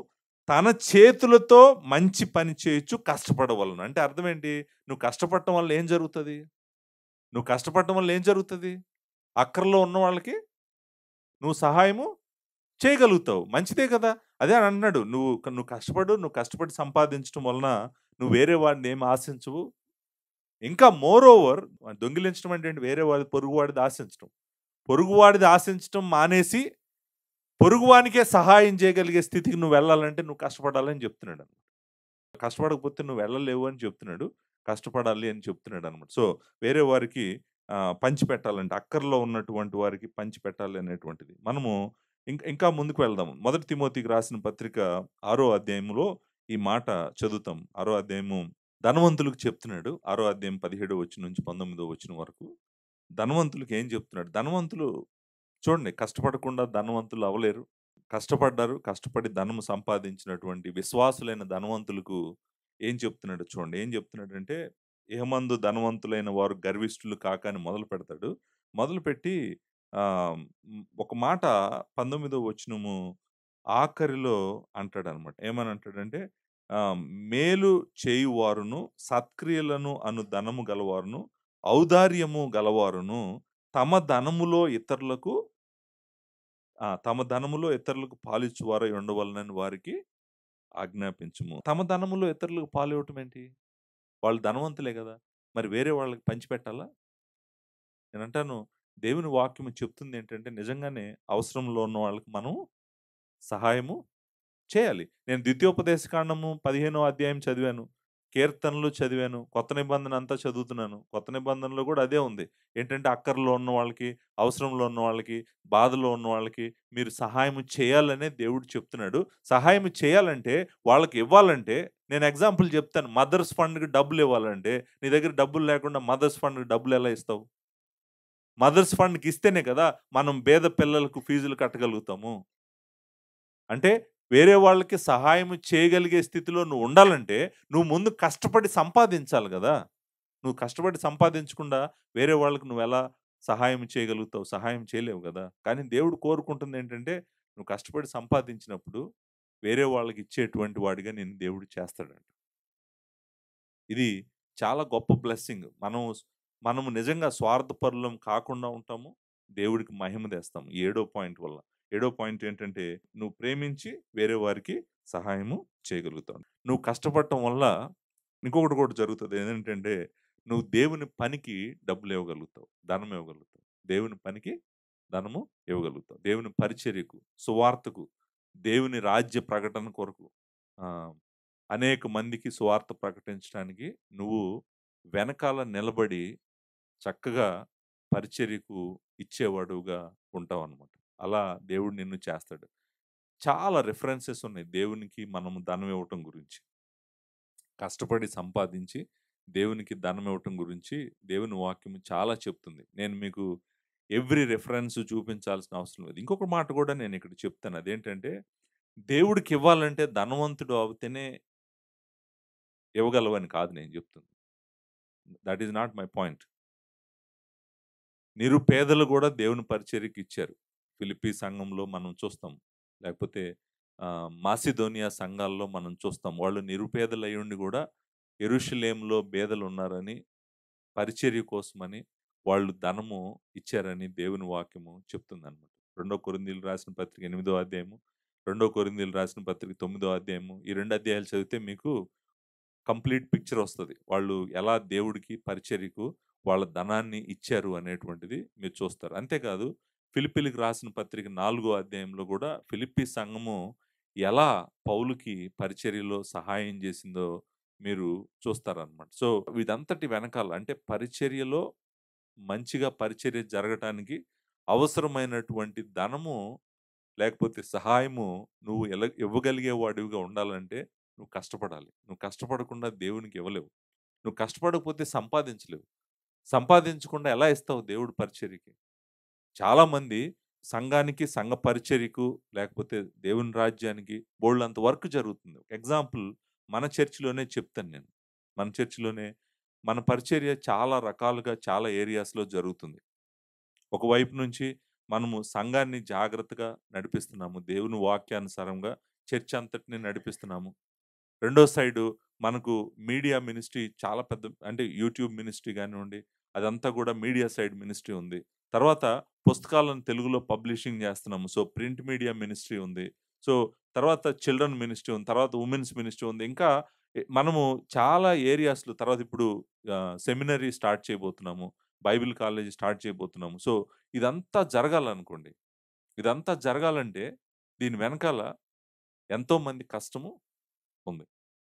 S1: తన చేతులతో మంచి పని చేయుచు కష్టపడవలెను. అంటే అర్థం ఏంటి? నువ్వు కష్టపడటం వల్ల ఏం జరుగుతది? నువ్వు కష్టపడటం వల్ల ఏం జరుగుతది? అక్కరలో ఉన్న వాళ్ళకి నువ్వు సహాయము చేయగలుగుతావు. మంచిదే కదా! అదే అంటున్నాడు. నువ్వు కష్టపడు. నువ్వు కష్టపడి సంపాదించటం వలన నువ్వు వేరే వాడిని ఏమి ఆశించవు. ఇంకా మోర్ ఓవర్ దొంగిలించడం అంటే ఏంటి? వేరే వాడి పొరుగువాడిది ఆశించటం. పొరుగువాడిది ఆశించటం మానేసి, పొరుగువానికే సహాయం చేయగలిగే స్థితికి నువ్వు వెళ్ళాలంటే నువ్వు కష్టపడాలని చెప్తున్నాడు. కష్టపడకపోతే నువ్వు వెళ్ళలేవు అని చెప్తున్నాడు. కష్టపడాలి అని చెప్తున్నాడనమాట. సో, వేరే వారికి పంచిపెట్టాలంటే అక్కరలో ఉన్నటువంటి వారికి పంచిపెట్టాలి అనేటువంటిది. మనము ఇంకా ముందుకు వెళ్దాం. మొదటి తిమోతికి రాసిన పత్రిక 6 అధ్యాయంలో ఈ మాట చదువుతాం. 6 అధ్యాయము ధనవంతులకు చెప్తున్నాడు. 6 అధ్యాయం 17 వచనం నుంచి 19 వచనం వరకు. ధనవంతులకి ఏం చెప్తున్నాడు? ధనవంతులు చూడండి కష్టపడకుండా ధనవంతులు అవ్వలేరు. కష్టపడ్డారు. కష్టపడి ధనము సంపాదించినటువంటి విశ్వాసులైన ధనవంతులకు ఏం చెప్తున్నాడో చూడండి. ఏం చెప్తున్నాడంటే, "ఇహమందు ధనవంతులైన వారు గర్విష్ఠులు కాక" అని మొదలుపెడతాడు. మొదలుపెట్టి ఒక మాట 19వ వచనము ఆఖరిలో అంటాడనమాట. ఏమని అంటాడంటే, ఆహ్, "మేలు చేయువారును, సత్క్రియలను అను ధనము గలవారును, ఔదార్యము గలవారును తమ ధనములో ఇతరులకు పాలిచ్చువారై ఉండవలెనని వారికి ఆజ్ఞాపించుము." తమ ధనములో ఇతరులకు పాలివ్వటం ఏంటి? వాళ్ళు ధనవంతులే గదా! మరి వేరే వాళ్ళకి పంచిపెట్టాలా? నేనంటాను దేవుని వాక్యము చెప్తుందేంటంటే నిజంగానే అవసరంలో ఉన్న వాళ్ళకి మనం సహాయము చేయాలి. నేను ద్వితీయోపదేశకాండము 15వ అధ్యాయం చదివాను. కీర్తనలు చదివాను. కొత్త నిబంధన అంతా చదువుతున్నాను. కొత్త నిబంధనలో కూడా అదే ఉంది. ఏంటంటే అక్కరలో ఉన్న వాళ్ళకి, అవసరంలో ఉన్న వాళ్ళకి, బాధలో ఉన్న వాళ్ళకి మీరు సహాయం చేయాలనే దేవుడు చెప్తున్నాడు. సహాయం చేయాలంటే, వాళ్ళకి ఇవ్వాలంటే నేను ఎగ్జాంపుల్ చెప్తాను. మదర్స్ ఫండ్‌కి డబ్బులివ్వాలంటే, నీ దగ్గర డబ్బులు లేకుండా మదర్స్ ఫండ్‌కి డబ్బులెలా ఇస్తావు? మదర్స్ ఫండ్‌కి ఇస్తేనే కదా! మనం పేద పిల్లలకు ఫీజులు కట్టగలుగుతాము. అంటే వేరే వాళ్ళకి సహాయం చేయగలిగే స్థితిలో నువ్వు ఉండాలంటే, నువ్వు ముందు కష్టపడి సంపాదించాలి గదా! నువ్వు కష్టపడి సంపాదించకుండా వేరే వాళ్ళకి నువ్వెలా సహాయం చేయగలుగుతావు? సహాయం చేయలేవు గదా! కానీ దేవుడు కోరుకుంటుందేంటంటే, నువ్వు కష్టపడి సంపాదించినప్పుడు వేరే వాళ్ళకి ఇచ్చేటువంటి వాడిగా నిన్ను దేవుడు చేస్తాడంట. ఇది చాలా గొప్ప బ్లెస్సింగ్. మనము నిజంగా స్వార్థపరులం కాకుండా ఉంటాము. దేవుడికి మహిమ తెస్తాము. ఈ ఏడో పాయింట్ వల్ల. ఏడో పాయింట్ ఏంటంటే, నువ్వు ప్రేమించి వేరే వారికి సహాయము చేయగలుగుతావు. నువ్వు కష్టపడటం వల్ల ఇంకొకటి కూడా జరుగుతది. ఏంటంటే, నువ్వు దేవుని పనికి డబ్బులివ్వగలుగుతావు. ధనం ఇవ్వగలుగుతావు. దేవుని పనికి ధనము ఇవ్వగలుగుతావు. దేవుని పరిచర్యకు, సువార్తకు, దేవుని రాజ్య ప్రకటన కొరకు ఆహ్, అనేక మందికి సువార్త ప్రకటించడానికి నువ్వు వెనకాల నిలబడి చక్కగా పరిచర్యకు ఇచ్చేవాడుగా ఉంటావనమాట. అలా దేవుడు నిన్ను చేస్తాడు. చాలా రిఫరెన్సెస్ ఉన్నాయి దేవునికి మనము ధనం ఇవ్వటం గురించి. కష్టపడి సంపాదించి దేవునికి ధనం ఇవ్వటం గురించి దేవుని వాక్యం చాలా చెప్తుంది. నేను మీకు ఎవ్రి రిఫరెన్స్ చూపించాల్సిన అవసరం లేదు. ఇంకొక మాట కూడా నేను ఇక్కడ చెప్తాను. అదేంటంటే దేవుడికి ఇవ్వాలంటే ధనవంతుడు అవుతేనే ఇవ్వగలవని కాదు నేను చెప్తుంది. That is not my point. నిరుపేదలు గూడా దేవుని పరిచర్యకి ఇచ్చారు. ఫిలిప్పీ సంఘంలో మనం చూస్తాం. లేకపోతే మాసిదోనియా సంఘాల్లో మనం చూస్తాం. వాళ్ళు నిరుపేదలయ్యుండి గూడా యెరూషలేములో బేదలున్నారని, పరిచర్య కోసమని వాళ్ళు ధనము ఇచ్చారని దేవుని వాక్యము చెప్తుందనమాట. 2 కొరింథీయులు రాసిన పత్రిక 8 అధ్యాయము, 2 కొరింథీయులు రాసిన పత్రిక 9 అధ్యాయము. ఈ 2 అధ్యాయాలు చదివితే మీకు కంప్లీట్ పిక్చర్ వస్తది. వాళ్ళు ఎలా దేవుడికి పరిచర్యకు వాళ్ళ ధనాన్ని ఇచ్చారు అనేటువంటిది మీరు చూస్తారు. అంతేకాదు ఫిలిప్పీలకు రాసిన పత్రిక 4 అధ్యాయంలో గూడా ఫిలిప్పీ సంఘము ఎలా పౌలుకి పరిచర్యలో సహాయం చేసిందో మీరు చూస్తారనమాట. సో, వీటంతటి వెనకాల అంటే పరిచర్యలో మంచిగా పరిచర్య జరగటానికి అవసరమైనటువంటి ధనము లేకపోతే సహాయము నువ్వు ఇవ్వగలిగే వాడివిగా ఉండాలంటే నువ్వు కష్టపడాలి. నువ్వు కష్టపడకుండా దేవునికి ఇవ్వలేవు. నువ్వు కష్టపడకపోతే సంపాదించలేవు. సంపాదించకుండా ఎలా ఇస్తావు దేవుడి పరిచర్యకి? చాలామంది సంఘానికి, సంఘ పరిచర్యకు లేకపోతే దేవుని రాజ్యానికి బోలెడంత వర్క్ జరుగుతుంది. ఎగ్జాంపుల్ మన చర్చ్‌లోనే చెప్తాను నేను. మన చర్చ్‌లోనే మన పరిచర్య చాలా రకాలుగా చాలా ఏరియాస్‌లో జరుగుతుంది. ఒకవైపు నుంచి మనము సంఘాన్ని జాగ్రత్తగా నడిపిస్తున్నాము. దేవుని వాక్యానుసారంగా చర్చ్ అంతటిని నడిపిస్తున్నాము. రెండో సైడు మనకు మీడియా మినిస్ట్రీ చాలా పెద్ద అంటే యూట్యూబ్ మినిస్ట్రీ గానివ్వండి, అదంతా గూడా మీడియా సైడ్ మినిస్ట్రీ ఉంది. తర్వాత పుస్తకాలను తెలుగులో పబ్లిషింగ్ జేస్తున్నాము. సో, ప్రింట్ మీడియా మినిస్ట్రీ ఉంది. సో, తర్వాత చిల్డ్రన్ మినిస్ట్రీ ఉంది. తర్వాత వుమెన్స్ మినిస్ట్రీ ఉంది. ఇంకా మనము చాలా ఏరియాస్‌లో తర్వాత ఇప్పుడు సెమినరీ స్టార్ట్ చేయబోతున్నాము. బైబిల్ కాలేజ్ స్టార్ట్ చేయబోతున్నాము. సో, ఇదంతా జరగాలనుకోండి. ఇదంతా జరగాలంటే దీని వెనకాల ఎంతోమంది కష్టము ఉంది.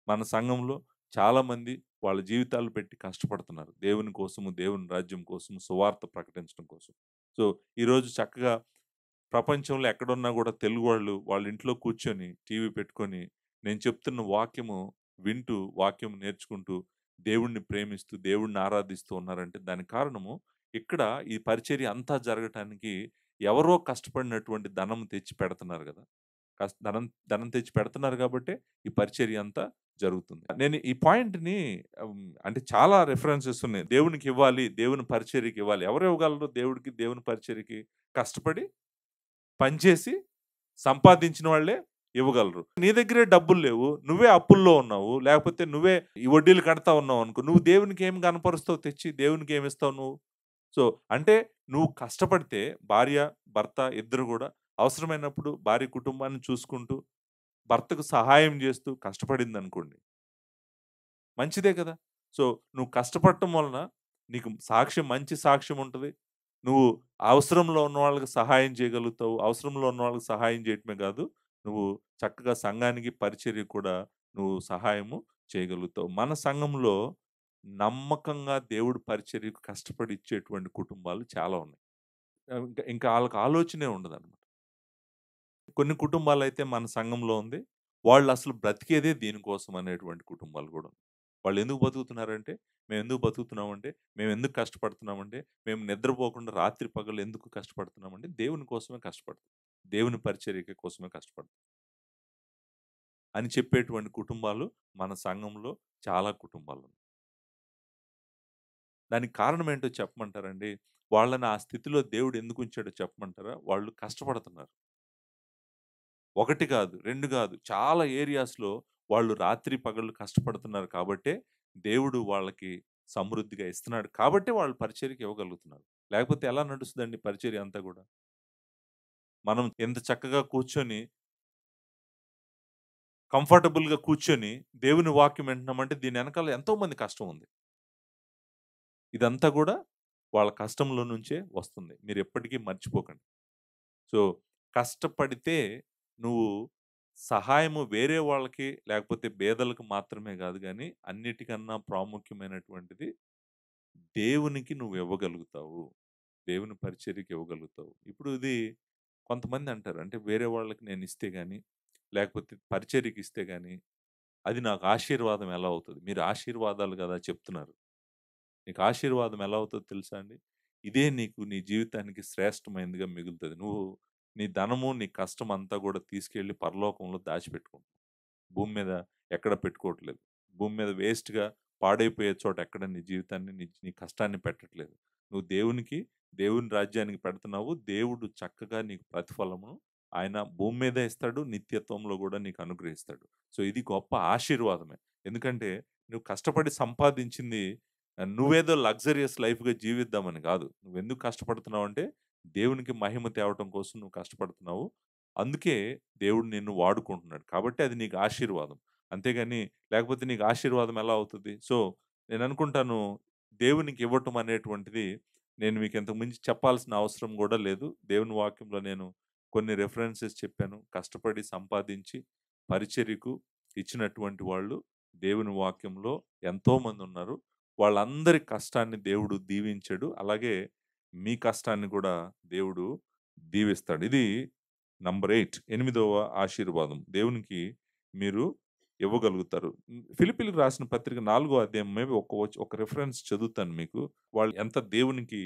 S1: మన సంఘంలో చాలామంది వాళ్ళ జీవితాలు పెట్టి కష్టపడుతున్నారు. దేవుని కోసము, దేవుని రాజ్యం కోసము, సువార్త ప్రకటించడం కోసం. సో, ఈరోజు చక్కగా ప్రపంచంలో ఎక్కడున్నా గూడా తెలుగు వాళ్ళు వాళ్ళ ఇంట్లో కూర్చొని, టీవీ పెట్టుకొని, నేను చెప్తున్న వాక్యము వింటూ, వాక్యం నేర్చుకుంటూ, దేవుడిని ప్రేమిస్తూ, దేవుడిని ఆరాధిస్తూ ఉన్నారంటే దానికి కారణము ఇక్కడ ఈ పరిచర్య అంతా జరగటానికి ఎవరో కష్టపడినటువంటి ధనం తెచ్చి పెడుతున్నారు గదా! ధనం ధనం తెచ్చి పెడుతున్నారు గాబట్టే ఈ పరిచర్య అంతా జరుగుతుంది. నేను ఈ పాయింట్‌ని అంటే చాలా రిఫరెన్సెస్ ఉన్నాయి. దేవునికివ్వాలి, దేవుని పరిచర్యకివ్వాలి. ఎవరు ఇవ్వగలరు దేవుడికి, దేవుని పరిచర్యకి? కష్టపడి, పనిచేసి, సంపాదించిన వాళ్ళే ఇవ్వగలరు. నీ దగ్గరే డబ్బులు లేవు. నువ్వే అప్పుల్లో ఉన్నావు. లేకపోతే నువ్వే ఈ వడ్డీలు కడతా ఉన్నావనుకో, నువ్వు దేవునికి ఏం కనపరుస్తావు తెచ్చి? దేవునికి ఏమిస్తావు నువ్వు? సో, అంటే నువ్వు కష్టపడితే భార్య, భర్త ఇద్దరు గూడా అవసరమైనప్పుడు భార్య కుటుంబాన్ని చూసుకుంటూ, భర్తకు సహాయం జేస్తూ కష్టపడిందనుకోండి. మంచిదే కదా! సో, నువ్వు కష్టపడటం వలన నీకు సాక్ష్యం మంచి సాక్ష్యం ఉంటది. నువ్వు అవసరంలో ఉన్న వాళ్ళకి సహాయం చేయగలుగుతావు. అవసరంలో ఉన్న వాళ్ళకి సహాయం చేయటమే గాదు, నువ్వు చక్కగా సంఘానికి పరిచర్యకు కూడా నువ్వు సహాయము చేయగలుగుతావు. మన సంఘంలో నమ్మకంగా దేవుడి పరిచర్యకు కష్టపడి ఇచ్చేటువంటి కుటుంబాలు చాలా ఉన్నాయి. ఇంకా ఆళ్ళకి ఆలోచనే ఉండదనమాట. కొన్ని కుటుంబాలైతే మన సంఘంలో ఉంది. వాళ్ళసలు బ్రతికేదే దీనికోసం అనేటువంటి కుటుంబాలు గూడా ఉన్నాయి. వాళ్ళెందుకు బతుకుతున్నారంటే, మేమెందుకు బతుకుతున్నామంటే, మేమెందుకు కష్టపడుతున్నామంటే, మేము నిద్రపోకుండా రాత్రి పగలు ఎందుకు కష్టపడుతున్నామంటే, దేవుని కోసమే కష్టపడతాం. దేవుని పరిచర్య కోసమే కష్టపడతాం. అని చెప్పేటువంటి కుటుంబాలు మన సంఘంలో చాలా కుటుంబాలున్నాయి. దానికి కారణం ఏంటో చెప్పమంటారండి? వాళ్ళని ఆ స్థితిలో దేవుడు ఎందుకుంచాడో చెప్పమంటారా? వాళ్ళు కష్టపడుతున్నారు. ఒకటి కాదు, 2 కాదు. చాలా ఏరియాస్‌లో వాళ్ళు రాత్రి పగళ్ళు కష్టపడుతున్నారు కాబట్టే, దేవుడు వాళ్ళకి సమృద్ధిగా ఇస్తున్నాడు. కాబట్టే వాళ్ళు పరిచర్యకి ఇవ్వగలుగుతున్నారు. లేకపోతే ఎలా నడుస్తదండి పరిచర్య అంతా గూడా? మనం ఎంత చక్కగా కూర్చొని, కంఫర్టబుల్‌గా కూర్చొని, దేవుని వాక్యం వింటున్నామంటే దీని ఎనకాల ఎంతో మంది కష్టం ఉంది. ఇదంతా గూడా వాళ్ళ కష్టంలో నుంచే వస్తుంది. మీరెప్పటికీ మర్చిపోకండి. సో, కష్టపడితే నువ్వు సహాయము వేరే వాళ్ళకి లేకపోతే పేదలకు మాత్రమే గాదు గానీ, అన్నిటికన్నా ప్రాముఖ్యమైనటువంటిది దేవునికి నువ్వివ్వగలుగుతావు. దేవుని పరిచర్యకి ఇవ్వగలుగుతావు. ఇప్పుడు ఇది కొంతమంది అంటారు. అంటే వేరే వాళ్ళకి నేనిస్తే గాని, లేకపోతే పరిచర్యకిస్తే గాని, అది నాకు ఆశీర్వాదం ఎలా అవుతది? మీరు ఆశీర్వాదాలు గదా చెప్తున్నారు. నీకు ఆశీర్వాదం ఎలా అవుతదో తెలుసా అండి? ఇదే నీకు నీ జీవితానికి శ్రేష్టమైనదిగా మిగులుతది. నువ్వు నీ ధనము, నీ కష్టం అంతా గూడా తీసుకెళ్ళి పరలోకంలో దాచిపెట్టుకుంటావు. భూమి మీద ఎక్కడ పెట్టుకోవట్లేదు. భూమి మీద వేస్ట్‌గా పాడైపోయే చోట ఎక్కడ నీ జీవితాన్ని, నీ కష్టాన్ని పెట్టట్లేదు. నువ్వు దేవునికి, దేవుని రాజ్యానికి పెడుతున్నావు. దేవుడు చక్కగా నీకు ప్రతిఫలమును ఆయన భూమి మీదే ఇస్తాడు. నిత్యత్వంలో గూడా నీకు అనుగ్రహిస్తాడు. సో, ఇది గొప్ప ఆశీర్వాదమే. ఎందుకంటే నువ్వు కష్టపడి సంపాదించింది నువ్వేదో లగ్జరియస్ లైఫ్‌గా జీవిద్దామని గాదు. నువ్వెందుకు కష్టపడుతున్నావంటే దేవునికి మహిమ తేవటం కోసం నువ్వు కష్టపడుతున్నావు. అందుకే దేవుడు నిన్ను వాడుకుంటున్నాడు. కాబట్టి అది నీకు ఆశీర్వాదం. అంతేగాని లేకపోతే నీకు ఆశీర్వాదం ఎలా అవుతది? సో, నేననుకుంటాను దేవునికి ఇవ్వటం అనేటువంటిది నేను మీకు ఇంతకు మించి చెప్పాల్సిన అవసరం గూడా లేదు. దేవుని వాక్యంలో నేను కొన్ని రిఫరెన్సెస్ చెప్పాను. కష్టపడి సంపాదించి పరిచర్యకు ఇచ్చినటువంటి వాళ్ళు దేవుని వాక్యంలో ఎంతోమందున్నారు. వాళ్ళందరి కష్టాన్ని దేవుడు దీవించాడు. అలాగే మీ కష్టాన్ని కూడా దేవుడు దీవిస్తాడు. ఇది నంబర్ 8 ఎనిమిదవ ఆశీర్వాదం. దేవునికి మీరు ఇవ్వగలుగుతారు. ఫిలిప్పీయులకు రాసిన పత్రిక 4 అధ్యాయం మేబీ ఒక రిఫరెన్స్ చదువుతాను మీకు. వాళ్ళు ఎంత దేవునికి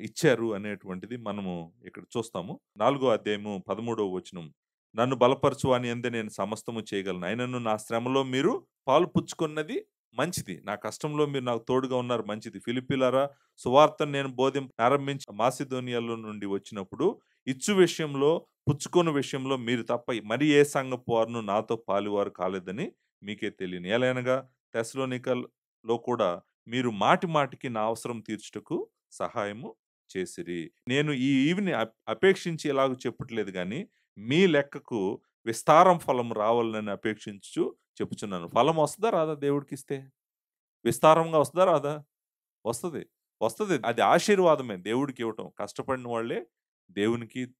S1: ఇచ్చారు అనేటువంటిది మనము ఇక్కడ చూస్తాము. 4 అధ్యాయము 13వ వచనం. నన్ను బలపరచు వాని యందే నేను సమస్తము చేయగలను. అయినను నా శ్రమలో మీరు పాలు పుచ్చుకున్నది మంచిది. నా కష్టంలో మీరు నాకు తోడుగా ఉన్నారు మంచిది. ఫిలిప్పీయులారా, సువార్తను నేను ప్రారంభించి మాసిదోనియాలో నుండి వచ్చినప్పుడు ఇచ్చు విషయంలో, పుచ్చుకొను విషయంలో మీరు తప్ప మరి ఏ సంఘపు వారును నాతో పాలువారు కాలేదని మీకే తెలియను. ఎలయనగా తెస్సలోనికలో కూడా మీరు మాటి మాటికి నా అవసరం తీర్చుటకు సహాయము చేసిరి. నేను ఈ ఈవిని అపేక్షించి ఎలాగో చెప్పట్లేదు గానీ, మీ లెక్కకు విస్తారం ఫలం రావాలని అపేక్షించుచు చెప్పుచున్నాను. ఫలం వస్తదా రాదా దేవుడికిస్తే? విస్తారంగా వస్తదా రాదా? వస్తది. వస్తది. అది ఆశీర్వాదమే దేవుడికివ్వటం. కష్టపడిన వాళ్ళే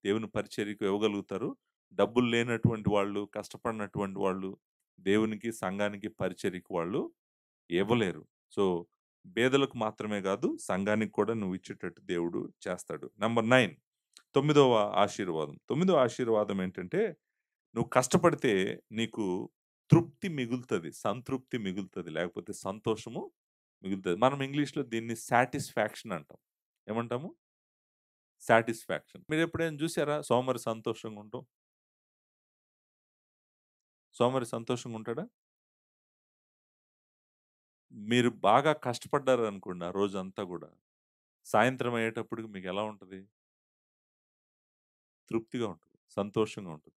S1: దేవుని పరిచర్యకు ఇవ్వగలుగుతారు. డబ్బులు లేనటువంటి వాళ్ళు, కష్టపడినటువంటి వాళ్ళు దేవునికి, సంఘానికి, పరిచర్యకి వాళ్ళు ఇవ్వలేరు. సో, పేదలకు మాత్రమే గాదు, సంఘానికి కూడా నువ్విచ్చేటట్టు దేవుడు చేస్తాడు. నంబర్ 9 తొమ్మిదవ ఆశీర్వాదం. తొమ్మిదవ ఆశీర్వాదం ఏంటంటే, నువ్వు కష్టపడితే నీకు తృప్తి మిగులుతది. సంతృప్తి మిగులుతది. లేకపోతే సంతోషము మిగులుతది. మనం ఇంగ్లీష్‌లో దీన్ని సాటిస్ఫాక్షన్ అంటాం. ఏమంటాము? సాటిస్ఫాక్షన్. మీరెప్పుడైనా జూసారా సోమరి సంతోషంగా ఉండటం? సోమరి సంతోషంగా ఉంటాడా? మీరు బాగా కష్టపడ్డారనుకోండి ఆ రోజంతా గూడా. సాయంత్రం అయ్యేటప్పటికి మీకెలా ఉంటది? తృప్తిగా ఉంటది. సంతోషంగా ఉంటది.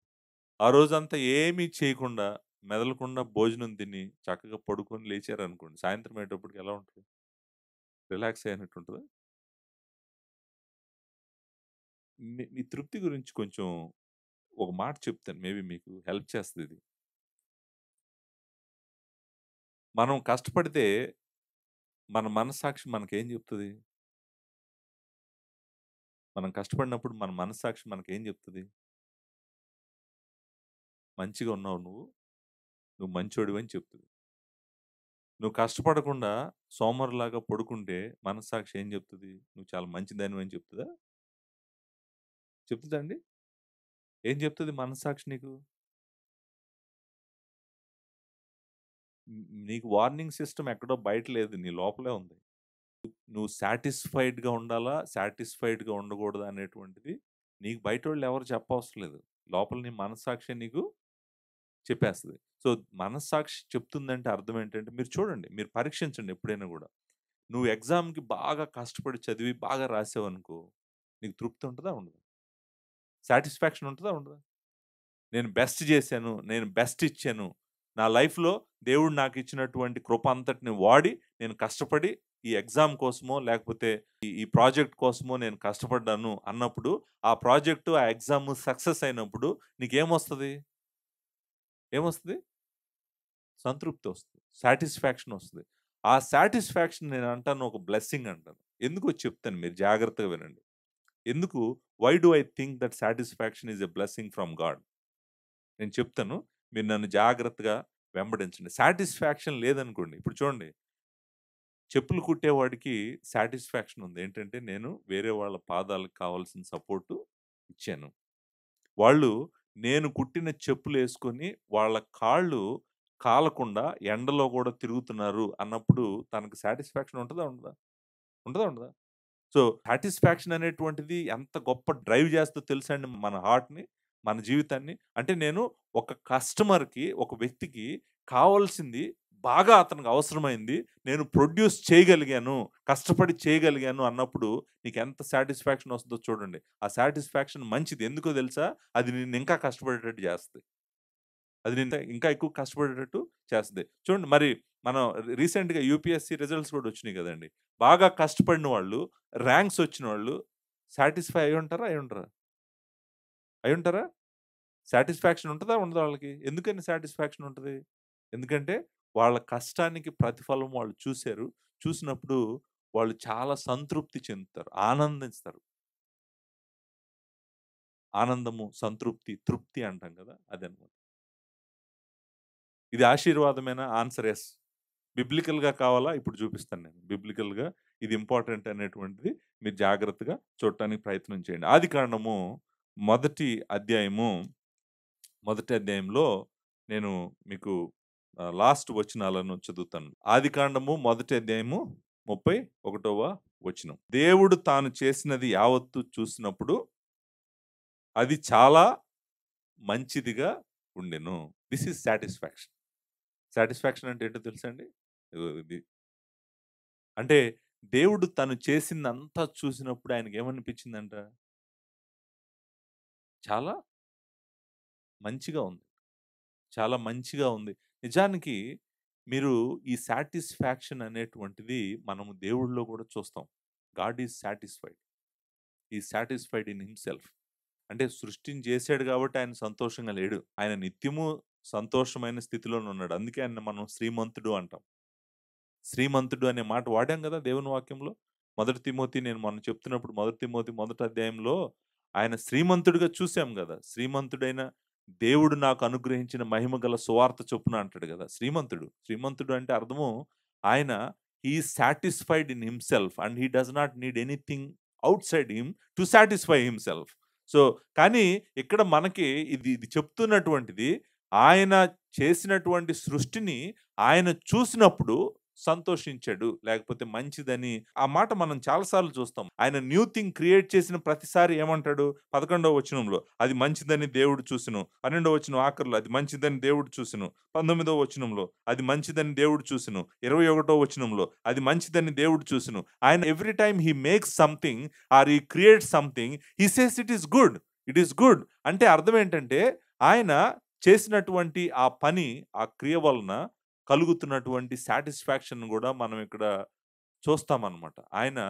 S1: ఆ రోజంతా ఏమీ చేయకుండా, మెదలకుండా భోజనం తిని, చక్కగా పడుకొని లేచారనుకోండి, సాయంత్రం అయ్యేటప్పటికి ఎలా ఉంటది? రిలాక్స్ అయినట్టు ఉంటదా? మీ మీ తృప్తి గురించి కొంచెం ఒక మాట చెప్తాను. మేబీ మీకు హెల్ప్ చేస్తదిది. మనం కష్టపడితే మన మనస్సాక్షి మనకేం జెప్తది? మనం కష్టపడినప్పుడు మన మనస్సాక్షి మనకేం జెప్తది? మంచిగా ఉన్నావు నువ్వు. నువ్వు మంచోడివని చెప్తది. నువ్వు కష్టపడకుండా సోమరిలాగా పడుకుంటే మనస్సాక్షి ఏం జెప్తది? నువ్వు చాలా మంచిదానివని చెప్తదా? చెప్తదా అండి? ఏం జెప్తది మనస్సాక్షి నీకు? నీకు వార్నింగ్ సిస్టమ్ ఎక్కడో బయట లేదు. నీ లోపలే ఉంది. నువ్వు సాటిస్ఫైడ్‌గా ఉండాలా? సాటిస్ఫైడ్‌గా ఉండకూడదా? అనేటువంటిది నీకు బయటోళ్ళు ఎవరు చెప్పవసరం లేదు. లోపల నీ మనస్సాక్షే నీకు చెప్పేస్తది. సో, మనస్సాక్షి చెప్తుందంటే అర్థం ఏంటంటే మీరు చూడండి. మీరు పరీక్షించండి ఎప్పుడైనా గూడా. నువ్వు ఎగ్జామ్‌కి బాగా కష్టపడి చదివి బాగా రాసావనుకో, నీకు తృప్తి ఉంటదా? ఉండదా? సాటిస్ఫాక్షన్ ఉంటదా? ఉండదా? నేను బెస్ట్ జేశాను. నేను బెస్ట్ ఇచ్చాను. నా లైఫ్‌లో దేవుడు నాకిచ్చినటువంటి కృప అంతటిని వాడి, నేను కష్టపడి ఈ ఎగ్జామ్ కోసమో, లేకపోతే ఈ ప్రాజెక్ట్ కోసమో నేను కష్టపడ్డాను అన్నప్పుడు, ఆ ప్రాజెక్టు, ఆ ఎగ్జామ్ సక్సెస్ అయినప్పుడు నీకేమొస్తది? ఏమొస్తది? సంతృప్తొస్తది. సాటిస్ఫాక్షన్ ఒస్తది. ఆ సాటిస్ఫాక్షన్ నేనంటాను ఒక బ్లెస్సింగ్ అంటాను. ఎందుకో చెప్తాను మీరు జాగ్రత్తగా వినండి. ఎందుకు why do I think that satisfaction is a blessing from God? నేను చెప్తాను. మీరు నన్ను జాగ్రత్తగా వెంబడించండి. సాటిస్ఫాక్షన్ లేదనుకోండి. ఇప్పుడు చూడండి. చెప్పులు కుట్టేవాడికి సాటిస్ఫాక్షన్ ఉంది. ఏంటంటే నేను వేరే వాళ్ళ పాదాలకు కావాల్సిన సపోర్టు ఇచ్చాను. వాళ్ళు నేను కుట్టిన చెప్పులేసుకొని వాళ్ళ కాళ్ళు కాలకుండా ఎండలో గూడా తిరుగుతున్నారు అన్నప్పుడు తనకు సాటిస్ఫాక్షన్ ఉంటదా? ఉండదా? ఉంటదా? ఉండదా? సో, సాటిస్ఫాక్షన్ అనేటువంటిది ఎంత గొప్ప డ్రైవ్ చేస్తదో తెలుసా అండి మన హార్ట్‌ని, మన జీవితాన్ని. అంటే నేను ఒక కస్టమర్‌కి, ఒక వ్యక్తికి కావాల్సింది బాగా అతనికి అవసరమైంది. నేను ప్రొడ్యూస్ చేయగలిగాను, కష్టపడి చేయగలిగాను అన్నప్పుడు నీకెంత సాటిస్ఫాక్షన్ వస్తదో చూడండి. ఆ సాటిస్ఫాక్షన్ మంచిది. ఎందుకో తెలుసా? అది నిన్ను ఇంకా కష్టపడేటట్టు చేస్తది. అది నిన్ను ఇంకా ఎక్కువ కష్టపడేటట్టు చేస్తది. చూడండి మరి మనం రీసెంట్‌గా యూపీఎస్‌సీ రిజల్ట్స్ కూడా వచ్చినాయి కదండీ! బాగా కష్టపడిన వాళ్ళు, ర్యాంక్స్ వచ్చిన వాళ్ళు సాటిస్ఫై అయ్యుంటారా? అయ్యుండరా? అయ్యుంటారా? సాటిస్ఫాక్షన్ ఉంటదా? ఉండదా వాళ్ళకి? ఎందుకని సాటిస్ఫాక్షన్ ఉంటది? ఎందుకంటే వాళ్ళ కష్టానికి ప్రతిఫలం వాళ్ళు చూసారు. చూసినప్పుడు వాళ్ళు చాలా సంతృప్తి చెందుతారు. ఆనందిస్తారు. ఆనందము, సంతృప్తి, తృప్తి అంటాం కదా! అదనమాట. ఇది ఆశీర్వాదమేనా? Answer yes. బిబ్లికల్‌గా కావాలా? ఇప్పుడు చూపిస్తాను నేను. బిబ్లికల్‌గా ఇది ఇంపార్టెంట్ అనేటువంటిది మీరు జాగ్రత్తగా చూడటానికి ప్రయత్నం చేయండి. ఆదికాండము మొదటి అధ్యాయము, మొదటి అధ్యాయంలో నేను మీకు లాస్ట్ వచనాలను చదువుతాను. ఆదికాండము మొదటి అధ్యాయము 31వ వచనం. దేవుడు తాను చేసినది యావత్తు చూసినప్పుడు అది చాలా మంచిదిగా ఉండెను. This is satisfaction. సాటిస్ఫాక్షన్ అంటే ఏంటో తెలుసా అండి? ఇది అంటే దేవుడు తను చేసిందంతా చూసినప్పుడు ఆయనకేమనిపించిందంట? చాలా మంచిగా ఉంది. చాలా మంచిగా ఉంది. నిజానికి మీరు ఈ సాటిస్ఫాక్షన్ అనేటువంటిది మనము దేవుడిలో కూడా చూస్తాం. God is satisfied. He is satisfied in himself. అంటే సృష్టిని చేసాడు కాబట్టి ఆయన సంతోషంగా లేడు. ఆయన నిత్యము సంతోషమైన స్థితిలోనే ఉన్నాడు. అందుకే ఆయన్ని మనం శ్రీమంతుడు అంటాం. శ్రీమంతుడు అనే మాట వాడాం గదా! దేవుని వాక్యంలో. మొదటి తిమోతి నేను మొన్న చెప్తున్నప్పుడు మొదటి తిమోతి మొదటి అధ్యాయంలో ఆయన శ్రీమంతుడిగా చూసాం గదా! శ్రీమంతుడైన దేవుడు నాకు అనుగ్రహించిన మహిమ గల సువార్త చొప్పున అంటాడు గదా! శ్రీమంతుడు. శ్రీమంతుడు అంటే అర్థము ఆయన he is satisfied in himself and he does not need anything outside him to satisfy himself. So, కానీ ఇక్కడ మనకి ఇది చెప్తున్నటువంటిది ఆయన చేసినటువంటి సృష్టిని ఆయన చూసినప్పుడు సంతోషించాడు. లేకపోతే మంచిదని ఆ మాట మనం చాలా సార్లు చూస్తాం. ఆయన న్యూ థింగ్ క్రియేట్ చేసిన ప్రతిసారి ఏమంటాడు? 11వ వచనంలో అది మంచిదని దేవుడు చూసెను. 12వ వచనం ఆఖరిలో అది మంచిదని దేవుడు చూసెను. 19వ వచనంలో అది మంచిదని దేవుడు చూసెను. 21వ వచనంలో అది మంచిదని దేవుడు చూసెను. ఆయన every time he makes something or he creates something he says it is good. It is good. అంటే అర్థం ఏంటంటే ఆయన చేసినటువంటి ఆ పని, ఆ క్రియ వలన కలుగుతున్నటువంటి సాటిస్ఫాక్షన్ గూడా మనం ఇక్కడ చూస్తామనమాట. ఆయన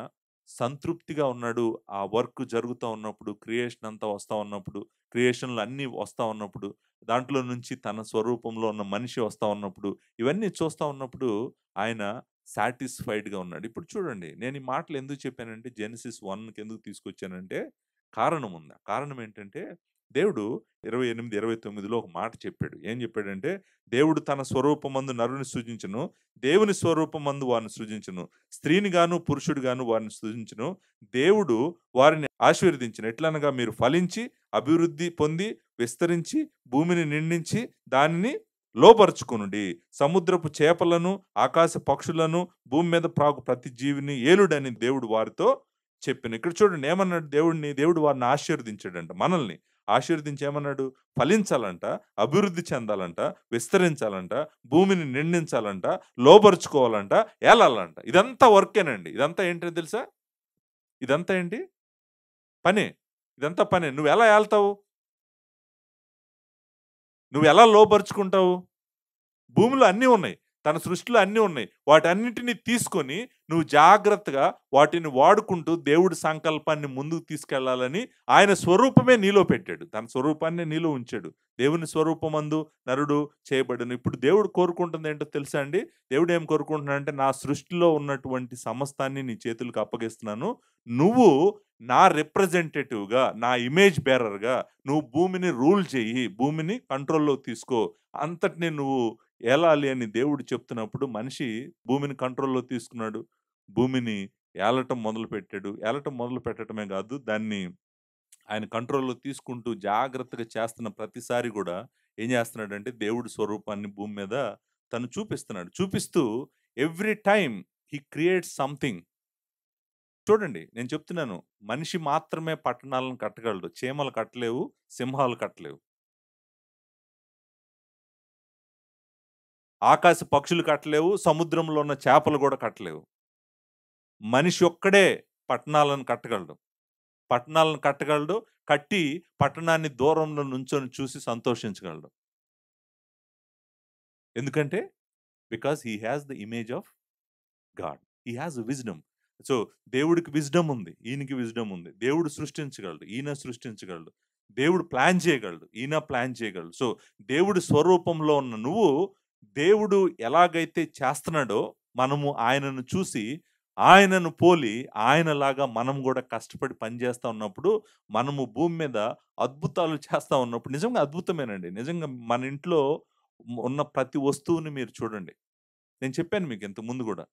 S1: సంతృప్తిగా ఉన్నాడు. ఆ వర్క్ జరుగుతా ఉన్నప్పుడు, క్రియేషన్ అంతా వస్తా ఉన్నప్పుడు, క్రియేషన్‌లు అన్నీ వస్తా ఉన్నప్పుడు, దాంట్లో నుంచి తన స్వరూపంలో ఉన్న మనిషి వస్తా ఉన్నప్పుడు, ఇవన్నీ చూస్తా ఉన్నప్పుడు ఆయన సాటిస్ఫైడ్‌గా ఉన్నాడు. ఇప్పుడు చూడండి, నేను ఈ మాటలు ఎందుకు చెప్పానంటే జెనెసిస్ 1కి ఎందుకు తీసుకొచ్చానంటే కారణం ఉంది. ఆ కారణం ఏంటంటే దేవుడు 28, 29లో ఒక మాట చెప్పాడు. ఏం చెప్పాడంటే, దేవుడు తన స్వరూపమందు నరుని సృజించెను. దేవుని స్వరూపమందు వారిని సృజించెను. స్త్రీని గాను, పురుషుడు గాను వారిని సృజించెను. దేవుడు వారిని ఆశీర్వదించెను. ఎట్లనగా మీరు ఫలించి, అభివృద్ధి పొంది, విస్తరించి, భూమిని నిండించి, దానిని లోపరుచుకొనుడి. సముద్రపు చేపలను, ఆకాశ పక్షులను, భూమి మీద ప్రాకు ప్రతి జీవిని ఏలుడని దేవుడు వారితో చెప్పెను. ఇక్కడ చూడండి ఏమన్నాడు దేవుడు వారిని ఆశీర్వదించాడంట మనల్ని. ఆశీర్వదించి ఏమన్నాడు? ఫలించాలంట, అభివృద్ధి చెందాలంట, విస్తరించాలంట, భూమిని నిండించాలంట, లోబరుచుకోవాలంట, ఏలాలంట. ఇదంతా వర్కేనండి. ఇదంతా ఏంటో తెలుసా? ఇదంతా ఏంటి? పనే. ఇదంతా పనే. నువ్వెలా ఏళ్తావు? నువ్వెలా లోబరుచుకుంటావు? భూమిలో అన్నీ ఉన్నాయి. తన సృష్టిలో అన్నీ ఉన్నాయి. వాటన్నిటిని తీసుకొని నువ్వు జాగ్రత్తగా వాటిని వాడుకుంటూ దేవుడి సంకల్పాన్ని ముందుకు తీసుకెళ్ళాలని ఆయన స్వరూపమే నీలో పెట్టాడు. తన స్వరూపాన్నే నీలో ఉంచాడు. దేవుని స్వరూపమందు నరుడు చేయబడెను. ఇప్పుడు దేవుడు కోరుకుంటుందేంటో తెలుసా అండి? దేవుడు ఏం కోరుకుంటున్నాడంటే నా సృష్టిలో ఉన్నటువంటి సమస్తాన్ని నీ చేతులకు అప్పగిస్తున్నాను. నువ్వు నా రిప్రజెంటేటివ్‌గా, నా ఇమేజ్ బేరర్‌గా నువ్వు భూమిని రూల్ చెయ్యి. భూమిని కంట్రోల్‌లోకి తీసుకో. అంతటిని నువ్వు ఏలాలి అని దేవుడు చెప్తున్నప్పుడు మనిషి భూమిని కంట్రోల్‌లో తీసుకున్నాడు. భూమిని ఏలటం మొదలుపెట్టాడు. ఏలటం మొదలు పెట్టడమే గాదు, దాన్ని ఆయన కంట్రోల్‌లో తీసుకుంటూ జాగ్రత్తగా చేస్తున్న ప్రతిసారి గూడా ఏం జేస్తున్నాడంటే దేవుడి స్వరూపాన్ని భూమి మీద తను చూపిస్తున్నాడు. చూపిస్తూ ఎవ్రి టైమ్ హి క్రియేట్స్ సంథింగ్. చూడండి నేను చెప్తున్నాను. మనిషి మాత్రమే పట్టణాలను కట్టగలడు. చీమలు కట్టలేవు, సింహాలు కట్టలేవు. ఆకాశ పక్షులు కట్టలేవు. సముద్రంలో ఉన్న చేపలు గూడా కట్టలేవు. మనిషి ఒక్కడే పట్టణాలను కట్టగలడు. పట్టణాలను కట్టగలడు. కట్టి పట్టణాన్ని దూరంలో నుంచొని చూసి సంతోషించగలడు. ఎందుకంటే because he has the image of God. He has wisdom. So, దేవుడికి విజ్డమ్ ఉంది. ఈయనకి విజ్డమ్ ఉంది. దేవుడు సృష్టించగలడు. ఈయన సృష్టించగలడు. దేవుడు ప్లాన్ చేయగలడు. ఈయన ప్లాన్ చేయగలడు. సో, దేవుడి స్వరూపంలో ఉన్న నువ్వు దేవుడు ఎలాగైతే చేస్తున్నాడో మనము ఆయనను చూసి, ఆయనను పోలి ఆయనలాగా మనం గూడా కష్టపడి పని చేస్తా ఉన్నప్పుడు, మనము భూమి మీద అద్భుతాలు చేస్తా ఉన్నప్పుడు నిజంగా అద్భుతమేనండి. నిజంగా మన ఇంట్లో ఉన్న ప్రతి వస్తువుని మీరు చూడండి. నేను చెప్పాను మీకు ఇంతకు ముందు గూడా.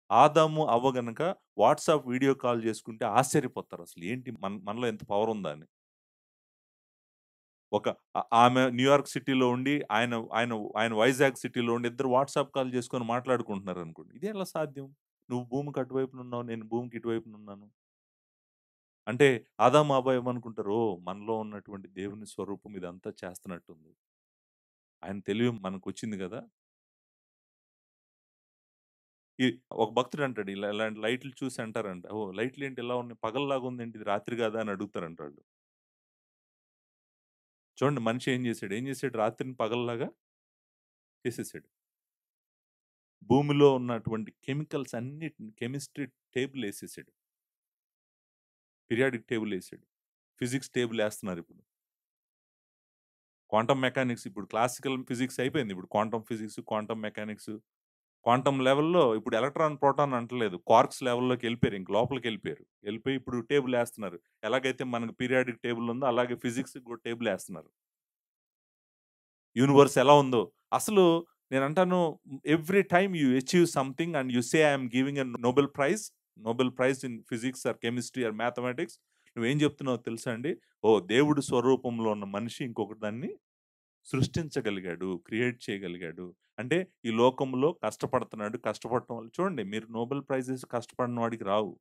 S1: ఆదాము, అవ్వ గనక వాట్సాప్ వీడియో కాల్ చేసుకుంటే ఆశ్చర్యపోతారసలు. ఏంటి మనలో ఎంత పవర్ ఉందా అని. ఒక ఆమె న్యూయార్క్ సిటీలో ఉండి, ఆయన ఆయన ఆయన వైజాగ్ సిటీలో ఉండి ఇద్దరు వాట్సాప్ కాల్ చేసుకొని మాట్లాడుకుంటున్నారనుకోండి. ఇది ఎలా సాధ్యం? నువ్వు భూమికి అటువైపునున్నావు. నేను భూమికి ఇటువైపునున్నాను. అంటే ఆదాము, హవ్వ ఏమనుకుంటారు? ఓహ్! మనలో ఉన్నటువంటి దేవుని స్వరూపం ఇదంతా చేస్తున్నట్టుంది. ఆయన తెలివి మనకొచ్చింది గదా! ఈ ఒక భక్తుడు అంటాడు. ఇలాంటి లైట్లు చూసి అంటారంట. ఓహ్! లైట్లేంటి ఇలా ఉన్నాయి? పగలులాగా ఉందేంటి? ఇది రాత్రి కాదా? అని అడుగుతారంట ఆళ్ళు. చూడండి మనిషి ఏం చేసాడు? ఏం చేసాడు? రాత్రిని పగలులాగా చేసేసాడు. భూమిలో ఉన్నటువంటి కెమికల్స్ అన్నిటిని కెమిస్ట్రీ టేబుల్ ఏసేసాడు. పీరియాడిక్ టేబుల్ ఏసాడు. ఫిజిక్స్ టేబుల్ ఏస్తున్నారిప్పుడు. క్వాంటం మెకానిక్స్ ఇప్పుడు క్లాసికల్ ఫిజిక్స్ అయిపోయింది. ఇప్పుడు quantum physics, quantum mechanics, quantum లెవెల్‌లో ఇప్పుడు ఎలక్ట్రాన్, ప్రోటాన్ అంటలేదు. క్వార్క్స్ లెవెల్‌లోకెళ్ళిపోయారు. ఇంక లోపలికెళ్ళిపోయారు. ఎళ్ళిపోయి ఇప్పుడు టేబుల్ ఏస్తున్నారు. ఎలాగైతే మనకు పీరియాడిక్ టేబుల్ ఉందో అలాగే ఫిజిక్స్‌కి కూడా టేబుల్ ఏస్తున్నారు. యూనివర్స్ ఎలా ఉందో. అసలు నేనంటాను every time you achieve something and you say I am giving a Nobel prize in physics or chemistry or mathematics. నువ్వేం చెప్తున్నావో తెలుసా అండి? ఓహ్! దేవుడి స్వరూపంలో ఉన్న మనిషి ఇంకొకటి దాన్ని సృష్టించగలిగాడు. క్రియేట్ చేయగలిగాడు. అంటే ఈ లోకంలో కష్టపడుతున్నాడు. కష్టపడటం వల్ల చూడండి మీరు నోబెల్ ప్రైజెస్ కష్టపడిన వాడికి రావు.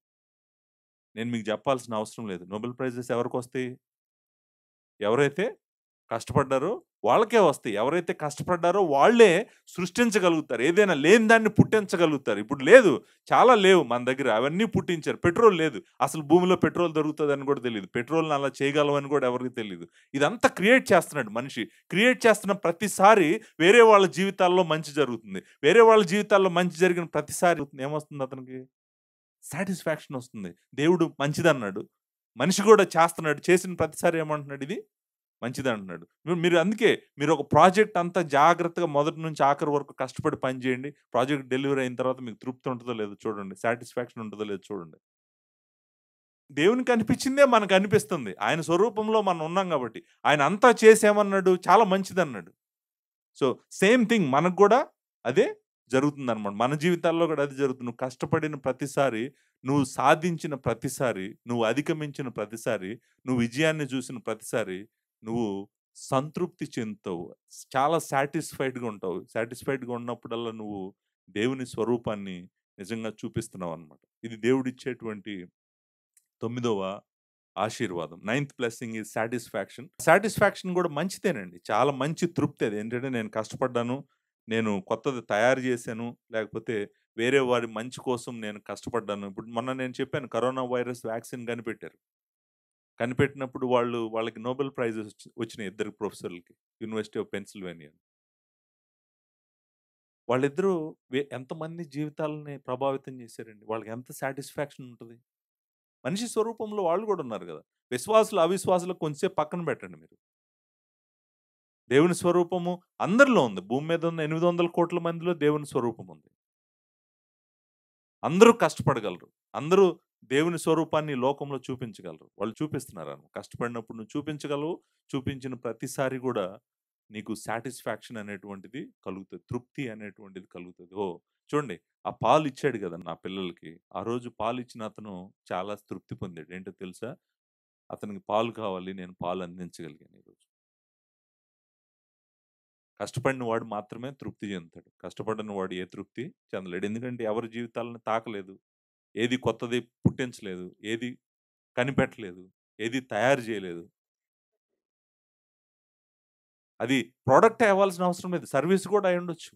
S1: నేను మీకు చెప్పాల్సిన అవసరం లేదు. నోబెల్ ప్రైజెస్ ఎవరికొస్తాయి? ఎవరైతే కష్టపడ్డారో వాళ్ళకే వస్తాయి. ఎవరైతే కష్టపడ్డారో వాళ్ళే సృష్టించగలుగుతారు. ఏదైనా లేని దాన్ని పుట్టించగలుగుతారు. ఇప్పుడు లేదు. చాలా లేవు మన దగ్గర. అవన్నీ పుట్టించారు. పెట్రోల్ లేదు. అసలు భూమిలో పెట్రోల్ దొరుకుతదని కూడా తెలీదు. పెట్రోల్‌ని అలా చేయగలమని కూడా ఎవరికీ తెలీదు. ఇదంతా క్రియేట్ చేస్తున్నాడు మనిషి. క్రియేట్ చేస్తున్న ప్రతిసారి వేరే వాళ్ళ జీవితాల్లో మంచి జరుగుతుంది. వేరే వాళ్ళ జీవితాల్లో మంచి జరిగిన ప్రతిసారి ఏమొస్తుంది అతనికి? సాటిస్ఫాక్షన్ వస్తుంది. దేవుడు మంచిదన్నాడు. మనిషి కూడా చేస్తున్నాడు. చేసిన ప్రతిసారి ఏమంటున్నాడు? ఇది మంచిదంటున్నాడు. మీరు అందుకే మీరొక ప్రాజెక్ట్ అంతా జాగ్రత్తగా మొదటి నుంచి ఆఖరి వరకు కష్టపడి పని చేయండి. ప్రాజెక్ట్ డెలివరీ అయిన తర్వాత మీకు తృప్తి ఉంటదో లేదో చూడండి. సాటిస్ఫాక్షన్ ఉంటదో లేదో చూడండి. దేవునికి అనిపించిందే మనకనిపిస్తుంది. ఆయన స్వరూపంలో మనం ఉన్నాం గాబట్టి. ఆయన అంతా చేసామన్నాడు. చాలా మంచిదన్నాడు. సో, సేమ్ థింగ్ మనకు గూడా అదే జరుగుతుందనమాట. మన జీవితాల్లో గూడా అదే జరుగుతుంది. నువ్వు కష్టపడిన ప్రతిసారి, నువ్వు సాధించిన ప్రతిసారి, నువ్వు అధిగమించిన ప్రతిసారి, నువ్వు విజయాన్ని చూసిన ప్రతిసారి, నువ్వు సంతృప్తి చెందుతావు. చాలా సాటిస్ఫైడ్‌గా ఉంటావు. సాటిస్ఫైడ్‌గా ఉన్నప్పుడల్లా నువ్వు దేవుని స్వరూపాన్ని నిజంగా చూపిస్తున్నావనమాట. ఇది దేవుడిచ్చేటువంటి తొమ్మిదవ ఆశీర్వాదం. Ninth blessing is satisfaction. Satisfaction గూడా మంచిదేనండి. చాలా మంచి తృప్తి అది. ఏంటంటే నేను కష్టపడ్డాను. నేను కొత్తది తయారు జేశాను. లేకపోతే వేరే వారి మంచి కోసం నేను కష్టపడ్డాను. ఇప్పుడు మొన్న నేను చెప్పాను కరోనా వైరస్ వ్యాక్సిన్ కనిపెట్టారు. కనిపెట్టినప్పుడు వాళ్ళకి నోబెల్ ప్రైజెస్ వచ్చినాయి ఇద్దరు ప్రొఫెసర్‌లకి. University of Pennsylvania. వాళ్ళిద్దరూ ఎంతమంది జీవితాలని ప్రభావితం జేశారండి. వాళ్ళకి ఎంత సాటిస్ఫాక్షన్ ఉంటది. మనిషి స్వరూపంలో వాళ్ళు గూడా ఉన్నారు గదా! విశ్వాసులు, అవిశ్వాసులు కొంచెంసేపు పక్కన పెట్టండి మీరు. దేవుని స్వరూపము అందరిలో ఉంది. భూమి మీద ఉన్న 800,00,00,000 మందిలో దేవుని స్వరూపం ఉంది. అందరూ కష్టపడగలరు. అందరూ దేవుని స్వరూపాన్ని ఈ లోకంలో చూపించగలరు. వాళ్ళు చూపిస్తున్నారను. కష్టపడినప్పుడు నువ్వు చూపించగలవు. చూపించిన ప్రతిసారి గూడా నీకు సాటిస్ఫాక్షన్ అనేటువంటిది కలుగుతది. తృప్తి అనేటువంటిది కలుగుతది. ఓహ్! చూడండి ఆ పాలిచ్చాడు గదా! నా పిల్లలకి. ఆ రోజు పాలిచ్చిన అతను చాలా తృప్తి పొందాడు. ఏంటో తెలుసా? అతనికి పాలు కావాలి. నేను పాలు అందించగలిగాను ఈరోజు. కష్టపడిన వాడు మాత్రమే తృప్తి చెందుతాడు. కష్టపడని వాడు ఏ తృప్తి చెందలేడు. ఎందుకంటే ఎవరి జీవితాలను తాకలేదు. ఏది కొత్తది పుట్టించలేదు. ఏది కనిపెట్టలేదు. ఏది తయారు చేయలేదు. అది ప్రొడక్టే అవ్వాల్సిన అవసరం లేదు. సర్విస్ కూడా అయ్యుండొచ్చు.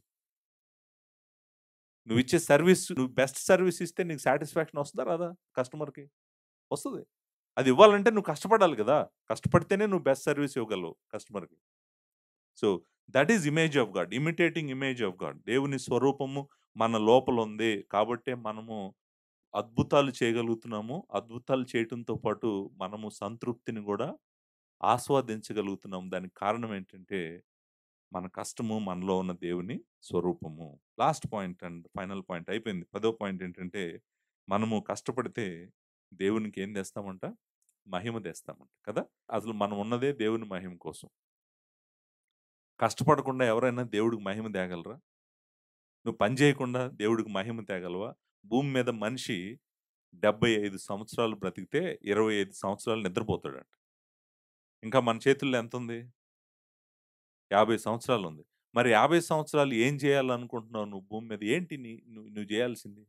S1: నువ్విచ్చే సర్విస్ నువ్వు బెస్ట్ సర్విస్ ఇస్తే నీకు సాటిస్ఫాక్షన్ వస్తదా? రాదా? కస్టమర్‌కి? వస్తది. అది ఇవ్వాలంటే నువ్వు కష్టపడాలి గదా! కష్టపడితేనే నువ్వు బెస్ట్ సర్విస్ ఇవ్వగలవు కస్టమర్‌కి. So, that is image of God. Imitating image of God. దేవుని స్వరూపము మన లోపలుంది. కాబట్టే మనము అద్భుతాలు చేయగలుగుతున్నాము. అద్భుతాలు చేయటంతో పాటు మనము సంతృప్తిని గూడా ఆస్వాదించగలుగుతున్నాం. దానికి కారణం ఏంటంటే, మన కష్టము మనలో ఉన్న దేవుని స్వరూపము. Last point and final point అయిపోయింది. పదో పాయింట్ ఏంటంటే, మనము కష్టపడితే దేవునికి ఏం తెస్తామంట? మహిమ తెస్తామంట కదా! అసలు మనం ఉన్నదే దేవుని మహిమ కోసం. కష్టపడకుండా ఎవరైనా దేవుడికి మహిమ తేగలరా? నువ్వు పని చేయకుండా దేవుడికి మహిమ తేగలవా? భూమి మీద మనిషి 75 సంవత్సరాలు బ్రతికితే 25 సంవత్సరాలు నిద్రపోతాడంట. ఇంకా మన చేతుల్లో ఎంతుంది? 50 సంవత్సరాలుంది. మరి 50 సంవత్సరాలు ఏం చేయాలనుకుంటున్నావు నువ్వు భూమి మీద? ఏంటి నువ్వు చేయాల్సింది?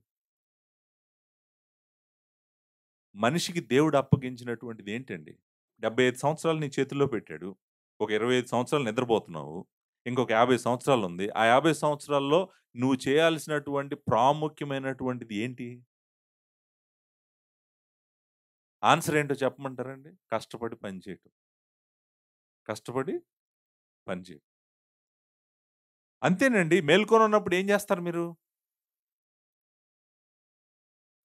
S1: మనిషికి దేవుడు అప్పగించినటువంటిది ఏంటండి? 75 సంవత్సరాలు నీ చేతుల్లో పెట్టాడు. ఒక 25 సంవత్సరాలు నిద్రపోతున్నావు. ఇంకొక 50 సంవత్సరాలుంది. ఆ 50 సంవత్సరాల్లో నువ్వు చేయాల్సినటువంటి ప్రాముఖ్యమైనటువంటిది ఏంటి? ఆన్సర్ ఏంటో చెప్పమంటారండి? కష్టపడి పని చేయటం. కష్టపడి పని చేయటం. అంతేనండి. మేల్కొనున్నప్పుడు ఏం జేస్తారు మీరు?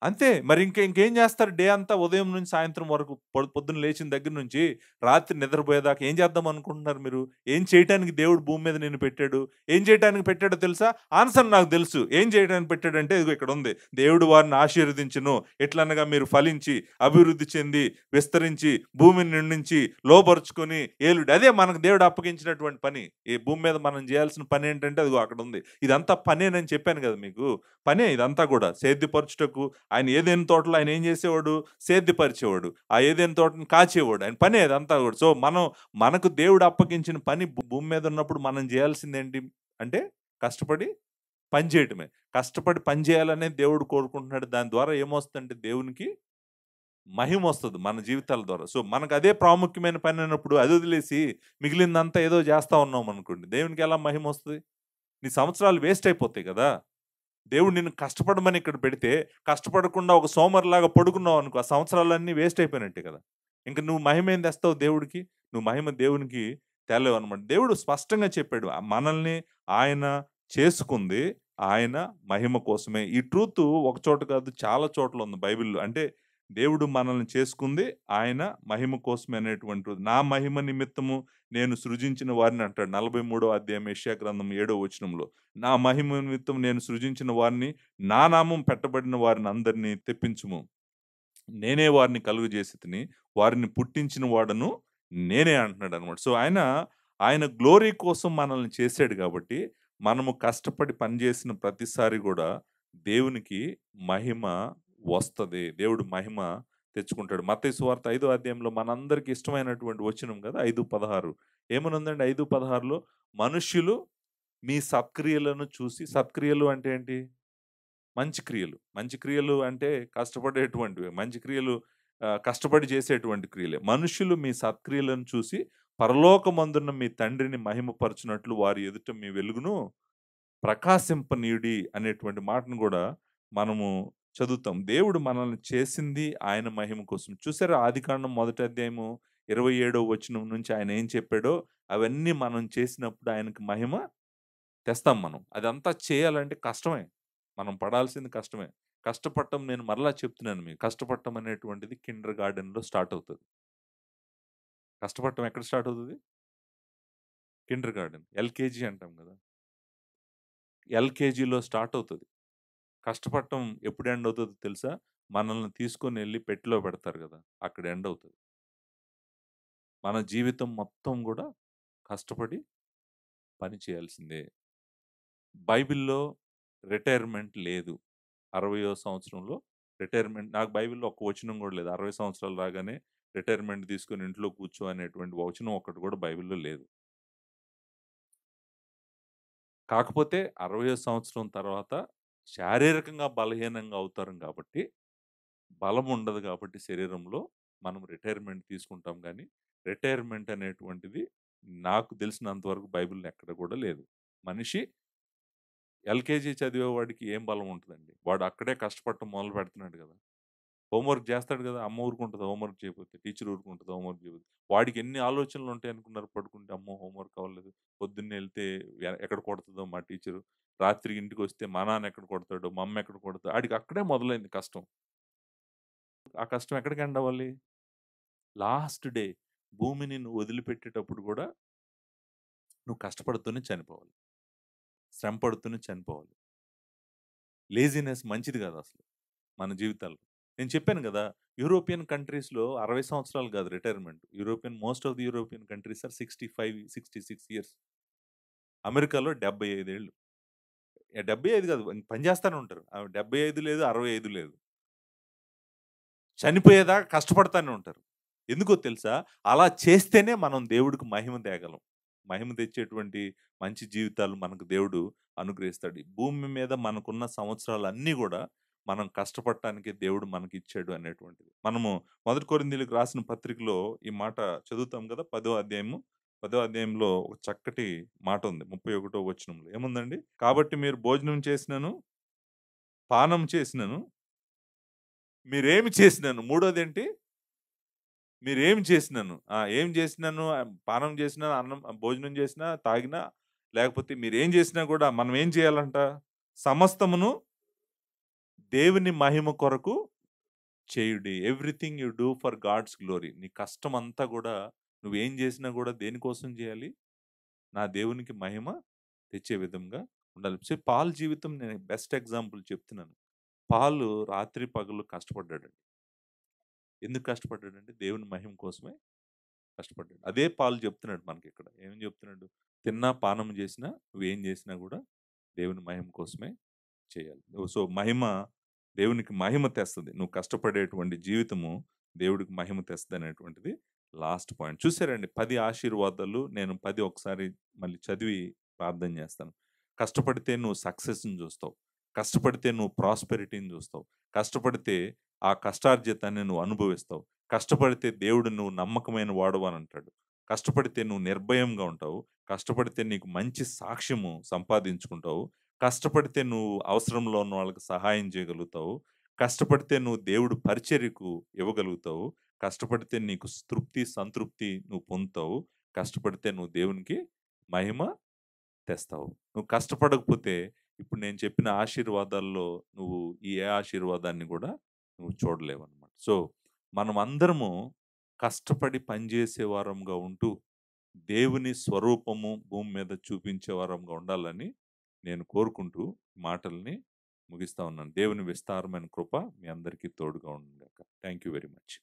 S1: అంతే. మరి ఇంకేం జేస్తారు డే అంతా ఉదయం నుంచి సాయంత్రం వరకు పొద్దున్న లేచిన దగ్గర నుంచి రాత్రి నిద్రపోయేదాకా ఏం చేద్దాం అనుకుంటున్నారు మీరు? ఏం చేయటానికి దేవుడు భూమి మీద నిన్ను పెట్టాడు? ఏం చేయటానికి పెట్టాడో తెలుసా? ఆన్సర్ నాకు తెలుసు. ఏం చేయడానికి పెట్టాడంటే ఇదిగో ఇక్కడుంది. దేవుడు వారిని ఆశీర్వదించును. ఎట్లనగా మీరు ఫలించి, అభివృద్ధి చెంది, విస్తరించి, భూమిని నిండించి, లోబరుచుకొని ఏలుడి. అదే మనకు దేవుడు అప్పగించినటువంటి పని. ఈ భూమి మీద మనం జేయాల్సిన పనేంటంటే అదిగో అక్కడుంది. ఇదంతా పనేనని చెప్పాను గదా మీకు. పనే ఇదంతా గూడా. సేద్యపరచుటకు ఆయన ఏదైనా తోటలో ఆయన ఏం చేసేవాడు? సేద్యపరిచేవాడు. ఆ ఏదైనా తోటని కాచేవాడు. ఆయన పనే అదంతా కూడా. సో, మనకు దేవుడు అప్పగించిన పని భూమి మీద ఉన్నప్పుడు మనం చేయాల్సిందేంటి అంటే కష్టపడి పని చేయటమే. కష్టపడి పని చేయాలనే దేవుడు కోరుకుంటున్నాడు. దాని ద్వారా ఏమొస్తదంటే దేవునికి మహిమొస్తది మన జీవితాల ద్వారా. సో, మనకదే ప్రాముఖ్యమైన పనన్నప్పుడు అది వదిలేసి మిగిలిందంతా ఏదో చేస్తా ఉన్నామనుకోండి. దేవునికి ఎలా మహిమొస్తది? నీ సంవత్సరాలు వేస్ట్ అయిపోతాయి గదా! దేవుడు నిన్ను కష్టపడమని ఇక్కడ పెడితే, కష్టపడకుండా ఒక సోమరిలాగా పడుకున్నావనుకో, ఆ సంవత్సరాలన్నీ వేస్ట్ అయిపోయినట్టే కదా! ఇంక నువ్వు మహిమేం తెస్తావు దేవుడికి? నువ్వు మహిమ దేవునికి తేలేవనమాట. దేవుడు స్పష్టంగా చెప్పాడు. మనల్ని ఆయన చేసుకుంది ఆయన మహిమ కోసమే. ఈ ట్రూతు ఒక చోట కాదు చాలా చోట్లుంది బైబిల్‌లో. అంటే దేవుడు మనల్ని చేసుకుంది ఆయన మహిమ కోసమే అనేటువంటిది. నా మహిమ నిమిత్తము నేను సృజించిన వారిని అంటాడు. 43వ అధ్యాయం యెషయా గ్రంథం 7వ వచనంలో. నా మహిమ నిమిత్తం నేను సృజించిన వారిని, నా నామం పెట్టబడిన వారిని అందరిని తెప్పించుము. నేనే వారిని కలుగజేసితిని. వారిని పుట్టించిన వాడను నేనే అంటున్నాడనమాట. సో, ఆయన గ్లోరీ కోసం మనల్ని చేసాడు గాబట్టి, మనము కష్టపడి పనిజేసిన ప్రతిసారి గూడా దేవునికి మహిమ వస్తది. దేవుడు మహిమ తెచ్చుకుంటాడు. మత్తయి సువార్త 5వ అధ్యాయంలో మనందరికి ఇష్టమైనటువంటి వచనం గదా! 5:16 ఏమనుందండి 5:16లో మనుష్యులు మీ సత్క్రియలను చూసి సత్క్రియలు అంటే ఏంటి? మంచి క్రియలు. మంచి క్రియలు అంటే కష్టపడేటువంటివే. మంచి క్రియలు కష్టపడి చేసేటువంటి క్రియలే. మనుష్యులు మీ సత్క్రియలను చూసి పరలోకమందున్న మీ తండ్రిని మహిమపరచునట్లు వారి ఎదుట మీ వెలుగును ప్రకాశింపనీయుడి అనేటువంటి మాటను గూడా మనము చదువుతాం. దేవుడు మనల్ని చేసింది ఆయన మహిమ కోసం. చూసారా ఆదికాండం మొదటి అధ్యాయము 27వ వచనం నుంచి ఆయన ఏం చెప్పాడో అవన్నీ మనం చేసినప్పుడు ఆయనకి మహిమ తెస్తాం మనం. అదంతా చేయాలంటే కష్టమే. మనం పడాల్సింది కష్టమే. కష్టపడటం నేను మరలా చెప్తున్నాను మీకు. కష్టపడటం అనేటువంటిది కిండర్ గార్డెన్‌లో స్టార్ట్ అవుతది. కష్టపడటం ఎక్కడ స్టార్ట్ అవుతది? Kinder garden. ఎల్‌కేజీ అంటాం గదా! ఎల్‌కేజీలో స్టార్ట్ అవుతది. కష్టపడటం ఎప్పుడు ఎండ్ అవుతదో తెలుసా? మనల్ని తీసుకొనెళ్లి పెట్టెలో పెడతారు గదా! అక్కడ ఎండ్ అవుతది. మన జీవితం మొత్తం గూడా కష్టపడి పని చేయాల్సిందే. బైబిల్‌లో రిటైర్మెంట్ లేదు. 60వ సంవత్సరంలో రిటైర్మెంట్ నాకు బైబిల్‌లో ఒక్క వచనం గూడా లేదు. 60 సంవత్సరాలు రాగానే రిటైర్మెంట్ తీసుకొని ఇంట్లో కూర్చో అనేటువంటి వచనం ఒక్కటి గూడా బైబిల్‌లో లేదు. కాకపోతే 60వ సంవత్సరం తర్వాత శారీరకంగా బలహీనంగా అవుతారం గాబట్టి, బలం ఉండదు గాబట్టి శరీరంలో మనం రిటైర్మెంట్ తీసుకుంటాం గానీ, రిటైర్మెంట్ అనేటువంటిది నాకు తెలిసినంత వరకు బైబిల్‌లో ఎక్కడ గూడా లేదు. మనిషి ఎల్‌కేజీ చదివేవాడికి ఏం బలం ఉంటదండి? వాడు అక్కడే కష్టపడటం మొదలు పెడుతున్నాడు గదా! హోంవర్క్ చేస్తాడు గదా! అమ్మ ఊరుకుంటదా హోంవర్క్ చేయకపోతే? టీచర్ ఊరుకుంటదా హోంవర్క్ చేయకపోతే? వాడికి ఎన్ని ఆలోచనలుంటాయనుకున్నారు పడుకుంటే, అమ్మో! హోంవర్క్ అవ్వలేదు. పొద్దున్నే ఎళ్తే ఎక్కడ కొడతదో మా టీచరు. రాత్రి ఇంటికొస్తే మా నాన్న ఎక్కడ కొడతాడో, మా అమ్మ ఎక్కడ కొడతదో ఆడికి అక్కడే మొదలైంది కష్టం. ఆ కష్టం ఎక్కడికి ఎండ్ అవ్వాలి? లాస్ట్ డే భూమిని నువ్వు వదిలిపెట్టేటప్పుడు గూడా నువ్వు కష్టపడుతూనే చనిపోవాలి. శ్రమ పడుతూనే చనిపోవాలి. లేజినెస్ మంచిది కాదసలు మన జీవితాల్లో. నేను చెప్పాను గదా! యూరోపియన్ కంట్రీస్‌లో 60 సంవత్సరాలు గాదు retirement. Most of the European countries are 65, 66 years. అమెరికాలో 75 ఏళ్ళు. 75 గాదు పని చేస్తానే ఉంటారు. 75 లేదు, 65 లేదు. చనిపోయేదాకా కష్టపడతానే ఉంటారు. ఎందుకో తెలుసా? అలా చేస్తేనే మనం దేవుడికి మహిమ తేగలం. మహిమ తెచ్చేటువంటి మంచి జీవితాలు మనకు దేవుడు అనుగ్రహిస్తాడు. ఈ భూమి మీద మనకున్న సంవత్సరాలన్నీ గూడా మనం కష్టపడటానికే దేవుడు మనకిచ్చాడు అనేటువంటిది. మనము 1 కొరింథీయులకు రాసిన పత్రికలో ఈ మాట చదువుతాం గదా! 10వ అధ్యాయంలో ఒక చక్కటి మాట ఉంది. 31 వచనంలో ఏముందండి? కాబట్టి మీరు భోజనం చేసినను, పానం చేసినను, మీరేమి చేసినను మూడోదేంటి? మీరేమి చేసినను ఏం చేసినాను పానం చేసినా, అన్నం భోజనం చేసినా, తాగినా, లేకపోతే మీరేం చేసినా గూడా మనం ఏం చేయాలంట? సమస్తమును దేవుని మహిమ కొరకు చేయుడి. Everything you do for God's glory. నీ కష్టమంతా గూడా నువ్వేం జేసినా గూడా దేనికోసం జేయాలి? నా దేవునికి మహిమ తెచ్చే విధంగా ఉండాలి. పాల్ జీవితం నేను బెస్ట్ ఎగ్జాంపుల్ చెప్తున్నాను. పాలు రాత్రి పగలు కష్టపడ్డాడండి. ఎందుకు కష్టపడ్డాడంటే దేవుని మహిమ కోసమే కష్టపడ్డాడు. అదే పాలు చెప్తున్నాడు మనకిక్కడ. ఏమని చెప్తున్నాడు? తిన్నా, పానం జేసినా, నువ్వేం జేసినా గూడా దేవుని మహిమ కోసమే చేయాలి. సో, దేవునికి మహిమ తెస్తది. నువ్వు కష్టపడేటువంటి జీవితము దేవుడికి మహిమ తెస్తదనేటువంటిది లాస్ట్ పాయింట్. చూసారండి 10 ఆశీర్వాదాలు నేను 10 ఒకసారి మళ్ళీ చదివి ప్రార్థన చేస్తాను. కష్టపడితే నువ్వు సక్సెస్‌ని చూస్తావు. కష్టపడితే నువ్వు ప్రాస్పెరిటీని చూస్తావు. కష్టపడితే ఆ కష్టార్జితాన్ని నువ్వు అనుభవిస్తావు. కష్టపడితే దేవుడు నువ్వు నమ్మకమైన వాడవు అని అంటాడు. కష్టపడితే నువ్వు నిర్భయంగా ఉంటావు. కష్టపడితే నీకు మంచి సాక్ష్యము సంపాదించుకుంటావు. కష్టపడితే నువ్వు అవసరంలో ఉన్న వాళ్ళకి సహాయం చేయగలుగుతావు. కష్టపడితే నువ్వు దేవుడు పరిచర్యకు ఇవ్వగలుగుతావు. కష్టపడితే నీకు తృప్తి, సంతృప్తి నువ్వు పొందుతావు. కష్టపడితే నువ్వు దేవునికి మహిమ తెస్తావు. నువ్వు కష్టపడకపోతే ఇప్పుడు నేను చెప్పిన ఆశీర్వాదాల్లో నువ్వు ఏ ఆశీర్వాదాన్ని గూడా నువ్వు చూడలేవన్నమాట. సో, మనమందరము కష్టపడి పనిజేసే వారంగా ఉంటూ, దేవుని స్వరూపము భూమి మీద చూపించే వారంగా ఉండాలని నేను కోరుకుంటూ మాటల్ని ముగిస్తా ఉన్నాను. దేవుని విస్తారమైన కృప మీ అందరికీ తోడుగా ఉండును గాక. Thank you very much.